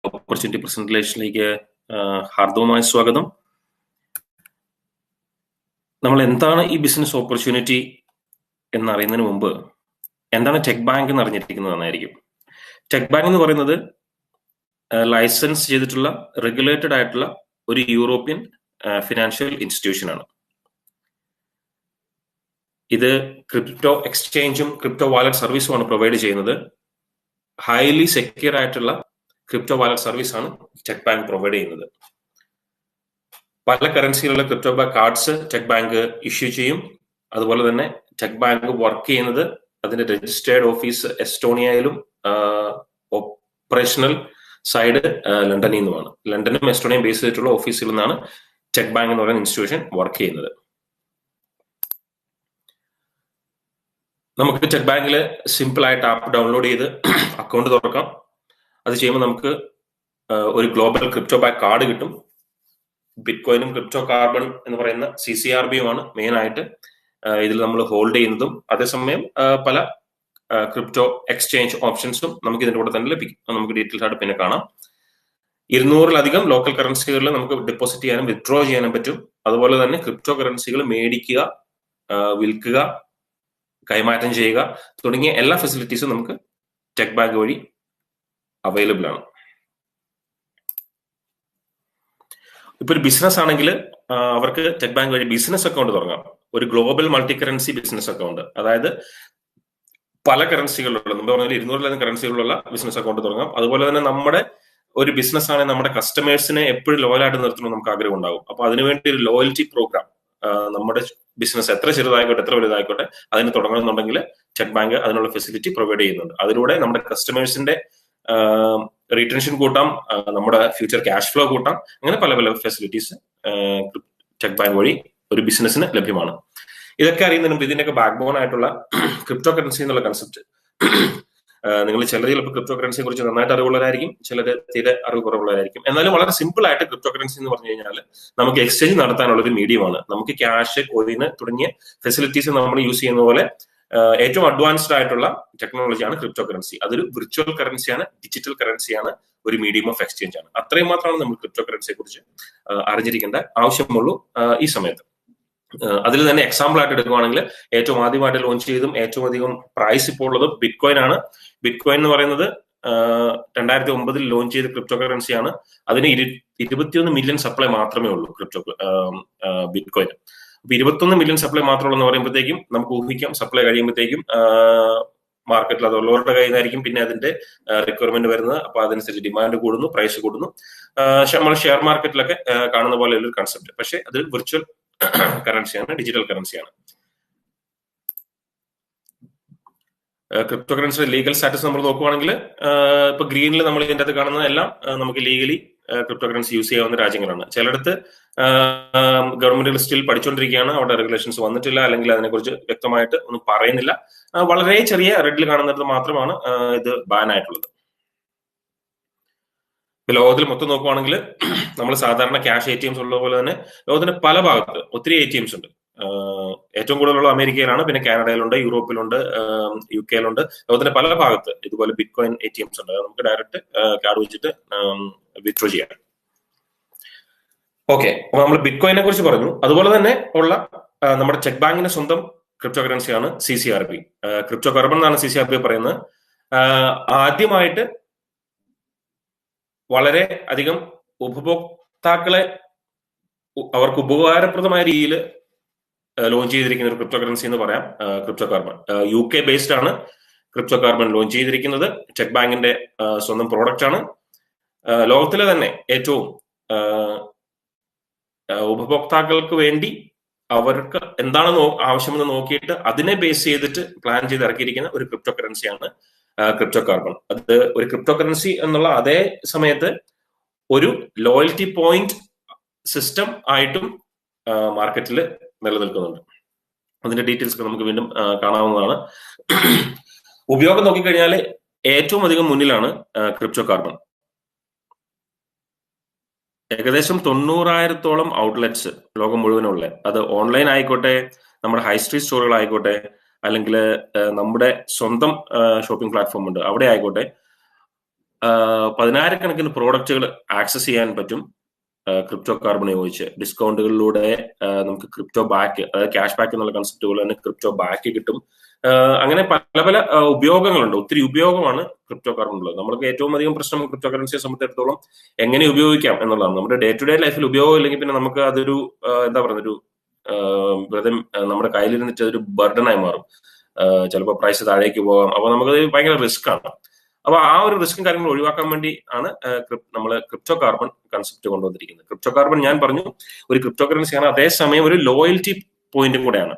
Opportunity പ്രസന്റേഷനിലേക്ക് ഹാർദവമായ സ്വാഗതം. നമ്മൾ എന്താണ് ഈ ബിസിനസ് ഓപ്പർച്യൂണിറ്റി എന്നറിയുന്നതിന് മുമ്പ് എന്താണ് ടെക് ബാങ്ക് എന്ന് അറിഞ്ഞിരിക്കുന്നത് നന്നായിരിക്കും. ടെക് ബാങ്ക് എന്ന് പറയുന്നത് ലൈസൻസ് ചെയ്തിട്ടുള്ള റെഗുലേറ്റഡ് ആയിട്ടുള്ള ഒരു യൂറോപ്യൻ ഫിനാൻഷ്യൽ ഇൻസ്റ്റിറ്റ്യൂഷൻ ആണ്. ഇത് ക്രിപ്റ്റോ എക്സ്ചേഞ്ചും ക്രിപ്റ്റോ വാലറ്റ് സർവീസുമാണ് പ്രൊവൈഡ് ചെയ്യുന്നത്. ഹൈലി സെക്യൂർ ആയിട്ടുള്ള ക്രിപ്റ്റോ വാലറ്റ് സർവീസ് ആണ് ടെക് ബാങ്ക് പ്രൊവൈഡ് ചെയ്യുന്നത്. പല കറൻസികളുടെ crypto cards tech bank issue ചെയ്യും. അതുപോലെ തന്നെ ടെക് ബാങ്ക് വർക്ക് ചെയ്യുന്നത് അതിന്റെ രജിസ്റ്റേർഡ് ഓഫീസ് എസ്റ്റോണിയയിലും ഓപ്പറേഷണൽ സൈഡ് ലണ്ടനിൽ നിന്നുമാണ്. ലണ്ടനും എസ്റ്റോണിയയും ബേസ് ചെയ്തിട്ടുള്ള ഓഫീസിൽ നിന്നാണ് ടെക് ബാങ്ക് എന്ന് പറയുന്ന ഇൻസ്റ്റിറ്റ്യൂഷൻ വർക്ക് ചെയ്യുന്നത്. നമുക്ക് ടെക് ബാങ്കിൽ സിമ്പിൾ ആയിട്ട് ആപ്പ് ഡൗൺലോഡ് ചെയ്ത് അക്കൗണ്ട് തുറക്കാം. അത് ചെയ്യുമ്പോൾ നമുക്ക് ഒരു ഗ്ലോബൽ ക്രിപ്റ്റോ ബാങ്ക് കാർഡ് കിട്ടും. ബിറ്റ്കോയിനും ക്രിപ്റ്റോ കാർബൺ എന്ന് പറയുന്ന CCRBയുമാണ് മെയിൻ ആയിട്ട് ഇതിൽ നമ്മൾ ഹോൾഡ് ചെയ്യുന്നതും. അതേസമയം പല ക്രിപ്റ്റോ എക്സ്ചേഞ്ച് ഓപ്ഷൻസും നമുക്ക് ഇതിന്റെ കൂടെ തന്നെ ലഭിക്കും. നമുക്ക് ഡീറ്റെയിൽസ് ആയിട്ട് പിന്നെ കാണാം. 200-ലധികം ലോക്കൽ കറൻസികളിൽ നമുക്ക് ഡെപ്പോസിറ്റ് ചെയ്യാനും വിത്ഡ്രോ ചെയ്യാനും പറ്റും. അതുപോലെ തന്നെ ക്രിപ്റ്റോ കറൻസികൾ മേടിക്കുക, വിൽക്കുക, കൈമാറ്റം ചെയ്യുക തുടങ്ങിയ എല്ലാ ഫെസിലിറ്റീസും നമുക്ക് ടെക് ബാങ്ക് വഴി അവൈലബിൾ ആണ്. ഇപ്പൊ ഒരു ബിസിനസ് ആണെങ്കിൽ അവർക്ക് ടെക് ബാങ്ക് വഴി ബിസിനസ് അക്കൗണ്ട് തുടങ്ങാം. ഒരു global multi currency business account, അതായത് പല കറൻസികളുള്ള, നമ്മൾ പറഞ്ഞാൽ 200-ലധികം കറൻസികളുള്ള ബിസിനസ് അക്കൗണ്ട് തുടങ്ങാം. അതുപോലെ തന്നെ നമ്മുടെ ഒരു ബിസിനസ് ആണെങ്കിൽ നമ്മുടെ കസ്റ്റമേഴ്സിനെ എപ്പോഴും ലോയലായിട്ട് നിർത്തണം നമുക്ക് ആഗ്രഹം ഉണ്ടാകും. അപ്പൊ അതിനുവേണ്ടി ഒരു ലോയൽറ്റി പ്രോഗ്രാം, നമ്മുടെ ബിസിനസ് എത്ര ചെറുതായിക്കോട്ടെ എത്ര വലുതായിക്കോട്ടെ അതിന് തുടങ്ങണമെന്നുണ്ടെങ്കിൽ ടെക് ബാങ്ക് അതിനുള്ള ഫെസിലിറ്റി പ്രൊവൈഡ് ചെയ്യുന്നുണ്ട്. അതിലൂടെ നമ്മുടെ കസ്റ്റമേഴ്സിന്റെ റീറ്റൻഷൻ കൂട്ടാം, നമ്മുടെ ഫ്യൂച്ചർ ക്യാഷ് ഫ്ലോ കൂട്ടാം. അങ്ങനെ പല പല ഫെസിലിറ്റീസ് ടെക് ബാങ്ക് വഴി ഒരു ബിസിനസ്സിന് ലഭ്യമാണ്. ഇതൊക്കെ അറിയുന്നതിന് മുമ്പ് ഇതിന്റെയൊക്കെ ബാക്ക് ബോൺ ആയിട്ടുള്ള ക്രിപ്റ്റോ കറൻസി എന്നുള്ള കൺസെപ്റ്റ്, നിങ്ങൾ ചിലർ ചിലപ്പോൾ ക്രിപ്റ്റോ കറൻസിയെ കുറിച്ച് നന്നായിട്ട് അറിവുള്ളവരായിരിക്കും, ചിലർ തീരെ അറിവ് കുറവുള്ളവരായിരിക്കും. എന്നാലും വളരെ സിമ്പിൾ ആയിട്ട് ക്രിപ്റ്റോ കറൻസി എന്ന് പറഞ്ഞു കഴിഞ്ഞാൽ നമുക്ക് എക്സ്ചേഞ്ച് നടത്താനുള്ള ഒരു മീഡിയമാണ്. നമുക്ക് ക്യാഷ്, കോയിന് തുടങ്ങിയ ഫെസിലിറ്റീസ് നമ്മൾ യൂസ് ചെയ്യുന്ന പോലെ ഏറ്റവും അഡ്വാൻസ്ഡ് ആയിട്ടുള്ള ടെക്നോളജിയാണ് ക്രിപ്റ്റോ കറൻസി. അതൊരു വിർച്വൽ കറൻസിയാണ്, ഡിജിറ്റൽ കറൻസിയാണ്, ഒരു മീഡിയം ഓഫ് എക്സ്ചേഞ്ച് ആണ്. അത്രയും മാത്രമാണ് നമ്മൾ ക്രിപ്റ്റോ കറൻസിയെ കുറിച്ച് അറിഞ്ഞിരിക്കേണ്ട ആവശ്യമുള്ളൂ ഈ സമയത്ത്. അതിൽ തന്നെ എക്സാമ്പിൾ ആയിട്ട് എടുക്കുകയാണെങ്കിൽ ഏറ്റവും ആദ്യമായിട്ട് ലോഞ്ച് ചെയ്തും ഏറ്റവും അധികം പ്രൈസ് ഇപ്പോൾ ഉള്ളത് ബിറ്റ്കോയിൻ ആണ്. ബിറ്റ്കോയിൻ എന്ന് പറയുന്നത് 2009 ലോഞ്ച് ചെയ്ത ക്രിപ്റ്റോ കറൻസിയാണ്. അതിന് 21 മില്യൺ സപ്ലൈ മാത്രമേ ഉള്ളൂ ബിറ്റ്കോയിൻ. അപ്പൊ 21 മില്യൺ സപ്ലൈ മാത്രമുള്ളൂ എന്ന് പറയുമ്പോഴത്തേക്കും നമുക്ക് ഊഹിക്കാം സപ്ലൈ കഴിയുമ്പോഴത്തേക്കും മാർക്കറ്റിൽ അതുള്ളവരുടെ കയ്യിൽ നിന്നായിരിക്കും പിന്നെ അതിന്റെ റിക്വയർമെന്റ് വരുന്നത്. അപ്പൊ അതനുസരിച്ച് ഡിമാൻഡ് കൂടുന്നു, പ്രൈസ് കൂടുന്നു. നമ്മൾ ഷെയർ മാർക്കറ്റിലൊക്കെ കാണുന്ന പോലെ ഒരു കൺസെപ്റ്റ്. പക്ഷെ അത് വിർച്വൽ കറൻസിയാണ്, ഡിജിറ്റൽ കറൻസിയാണ്. ക്രിപ്റ്റോ കറൻസിയുടെ ലീഗൽ സ്റ്റാറ്റസ് നമ്മൾ നോക്കുവാണെങ്കിൽ ഇപ്പൊ ഗ്രീനിൽ നമ്മൾ ഇതിന്റെ അകത്ത് കാണുന്ന എല്ലാം നമുക്ക് ലീഗലി ക്രിപ്റ്റോ കറൻസി യൂസ് ചെയ്യാവുന്ന രാജ്യങ്ങളാണ്. ചിലയിടത്ത് ഗവൺമെന്റുകൾ സ്റ്റിൽ പഠിച്ചുകൊണ്ടിരിക്കുകയാണ്, അവിടെ റെഗുലേഷൻസ് വന്നിട്ടില്ല, അല്ലെങ്കിൽ അതിനെക്കുറിച്ച് വ്യക്തമായിട്ട് ഒന്നും പറയുന്നില്ല. വളരെ ചെറിയ റെഡിൽ കാണുന്നിടത്ത് മാത്രമാണ് ഇത് ബാൻ ആയിട്ടുള്ളത്. ലോകത്തിൽ മൊത്തം നോക്കുവാണെങ്കിൽ നമ്മൾ സാധാരണ ക്യാഷ് ATMs ഉള്ള പോലെ തന്നെ ലോകത്തിന്റെ പല ഭാഗത്ത് ഒത്തിരി ATMs ഉണ്ട്. ഏറ്റവും കൂടുതലുള്ള അമേരിക്കയിലാണ്, പിന്നെ കാനഡയിലുണ്ട്, യൂറോപ്പിലുണ്ട്, UK-യിലുണ്ട്. ലോകത്തിന്റെ പല ഭാഗത്ത് ഇതുപോലെ ബിറ്റ്കോയിൻ ATMs ഉണ്ട്. നമുക്ക് ഡയറക്റ്റ് കാർഡ് വെച്ചിട്ട് വിത്ഡ്രോ ചെയ്യാം. ഓക്കെ, അപ്പൊ നമ്മൾ ബിറ്റ്കോയിനെ കുറിച്ച് പറഞ്ഞു. അതുപോലെ തന്നെ ഉള്ള നമ്മുടെ ടെക് ബാങ്കിന്റെ സ്വന്തം ക്രിപ്റ്റോ കറൻസിയാണ് CCRB. ക്രിപ്റ്റോ കാർബൺ എന്നാണ് CCRB പറയുന്നത്. ആദ്യമായിട്ട് വളരെ അധികം ഉപഭോക്താക്കളെ അവർക്ക് ഉപകാരപ്രദമായ രീതിയിൽ ലോഞ്ച് ചെയ്തിരിക്കുന്ന ഒരു ക്രിപ്റ്റോ കറൻസി എന്ന് പറയാം ക്രിപ്റ്റോ കാർബൺ. UK ബേസ്ഡ് ആണ് ക്രിപ്റ്റോ കാർബൺ ലോഞ്ച് ചെയ്തിരിക്കുന്നത്. ടെക് ബാങ്കിന്റെ സ്വന്തം പ്രോഡക്റ്റ് ആണ്. ലോകത്തിലെ തന്നെ ഏറ്റവും ഉപഭോക്താക്കൾക്ക് വേണ്ടി അവർക്ക് എന്താണ് ആവശ്യമെന്ന് നോക്കിയിട്ട് അതിനെ ബേസ് ചെയ്തിട്ട് പ്ലാൻ ചെയ്ത് ഇറക്കിയിരിക്കുന്ന ഒരു ക്രിപ്റ്റോ കറൻസിയാണ് ക്രിപ്റ്റോ കാർബൺ. അത് ഒരു ക്രിപ്റ്റോ കറൻസി എന്നുള്ള അതേ സമയത്ത് ഒരു ലോയൽറ്റി പോയിന്റ് സിസ്റ്റം ആയിട്ടും മാർക്കറ്റിൽ നിലനിൽക്കുന്നുണ്ട്. അതിന്റെ ഡീറ്റെയിൽസ് ഒക്കെ നമുക്ക് വീണ്ടും കാണാവുന്നതാണ്. ഉപയോഗം നോക്കിക്കഴിഞ്ഞാൽ ഏറ്റവും അധികം മുന്നിലാണ് ക്രിപ്റ്റോ കാർബൺ. ഏകദേശം 90,000-ഓളം ഔട്ട്ലെറ്റ്സ് ലോകം മുഴുവനുള്ള, അത് ഓൺലൈൻ ആയിക്കോട്ടെ, നമ്മുടെ ഹൈ സ്ട്രീറ്റ് സ്റ്റോറുകളായിക്കോട്ടെ, അല്ലെങ്കിൽ നമ്മുടെ സ്വന്തം ഷോപ്പിംഗ് പ്ലാറ്റ്ഫോം ഉണ്ട് അവിടെ ആയിക്കോട്ടെ, 10,000-കണക്കിന് പ്രോഡക്റ്റുകൾ ആക്സസ് ചെയ്യാൻ പറ്റും ക്രിപ്റ്റോ കാർബൺ ഉപയോഗിച്ച്. ഡിസ്കൗണ്ടുകളിലൂടെ നമുക്ക് ക്രിപ്റ്റോ ബാക്ക്, അതായത് ക്യാഷ് ബാക്ക് എന്നുള്ള കൺസെപ്റ്റ് പോലെ തന്നെ ക്രിപ്റ്റോ ബാക്ക് കിട്ടും. അങ്ങനെ പല പല ഉപയോഗങ്ങളുണ്ട്. ഒത്തിരി ഉപയോഗമാണ് ക്രിപ്റ്റോ കാർബൺ ഉള്ളത്. നമ്മൾക്ക് ഏറ്റവും അധികം പ്രശ്നം ക്രിപ്റ്റോ കറൻസിയെ സംബന്ധിച്ചിടത്തോളം എങ്ങനെ ഉപയോഗിക്കാം എന്നുള്ളതാണ്. നമ്മുടെ ഡേ ടു ഡേ ലൈഫിൽ ഉപയോഗം ഇല്ലെങ്കിൽ പിന്നെ നമുക്ക് അതൊരു എന്താ പറയുക, ഒരു വെറുതെ നമ്മുടെ കയ്യിലിരുന്നിട്ട് അതൊരു ബർഡനായി മാറും. ചിലപ്പോൾ പ്രൈസ് താഴേക്ക് പോകാം. അപ്പൊ നമുക്കത് ഭയങ്കര റിസ്ക് ആണ്. അപ്പൊ ആ ഒരു റിസ്ക്കും കാര്യങ്ങളും ഒഴിവാക്കാൻ വേണ്ടി ആണ് നമ്മൾ ക്രിപ്റ്റോ കാർബൺ കൺസെപ്റ്റ് കൊണ്ടുവന്നിരിക്കുന്നത്. ക്രിപ്റ്റോ കാർബൺ ഞാൻ പറഞ്ഞു ഒരു ക്രിപ്റ്റോ കറൻസിയാണ്, അതേസമയം ഒരു ലോയൽറ്റി പോയിന്റും കൂടെയാണ്.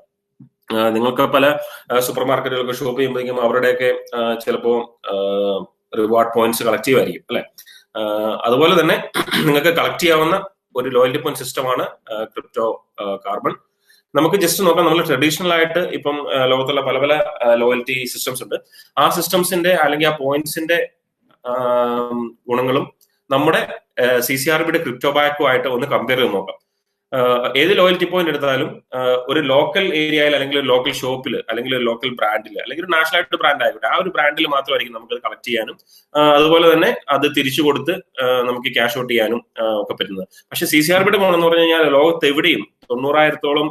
നിങ്ങൾക്ക് പല സൂപ്പർ മാർക്കറ്റുകളൊക്കെ ഷോപ്പ് ചെയ്യുമ്പോഴേക്കും അവരുടെയൊക്കെ ചിലപ്പോൾ റിവാർഡ് പോയിന്റ്സ് കളക്ട് ചെയ്യുമായിരിക്കും അല്ലെ. അതുപോലെ തന്നെ നിങ്ങൾക്ക് കളക്ട് ചെയ്യാവുന്ന ഒരു ലോയൽറ്റി പോയിന്റ് സിസ്റ്റമാണ് ക്രിപ്റ്റോ കാർബൺ. നമുക്ക് ജസ്റ്റ് നോക്കാം, നമ്മൾ ട്രഡീഷണൽ ആയിട്ട് ഇപ്പം ലോകത്തുള്ള പല പല ലോയൽറ്റി സിസ്റ്റംസ് ഉണ്ട്. ആ സിസ്റ്റംസിന്റെ അല്ലെങ്കിൽ ആ പോയിന്റ്സിന്റെ ഗുണങ്ങളും നമ്മുടെ CCRBയുടെ ക്രിപ്റ്റോ ബാക്കുമായിട്ട് ഒന്ന് കമ്പയർ ചെയ്ത് നോക്കാം. ഏത് ലോയൽറ്റി പോയിന്റ് എടുത്താലും ഒരു ലോക്കൽ ഏരിയയിൽ അല്ലെങ്കിൽ ഒരു ലോക്കൽ ഷോപ്പിൽ അല്ലെങ്കിൽ ഒരു ലോക്കൽ ബ്രാൻഡിൽ അല്ലെങ്കിൽ ഒരു നാഷണൽ ആയിട്ട് ബ്രാൻഡ് ആയിക്കോട്ടെ, ആ ഒരു ബ്രാൻഡിൽ മാത്രമായിരിക്കും നമുക്ക് കളക്ട് ചെയ്യാനും അതുപോലെ തന്നെ അത് തിരിച്ചു കൊടുത്ത് നമുക്ക് ക്യാഷ് ഔട്ട് ചെയ്യാനും ഒക്കെ പറ്റുന്നത്. പക്ഷെ CCRBയുടെ ഗുണം എന്ന് പറഞ്ഞു കഴിഞ്ഞാൽ ലോകത്ത് എവിടെയും 90,000-ഓളം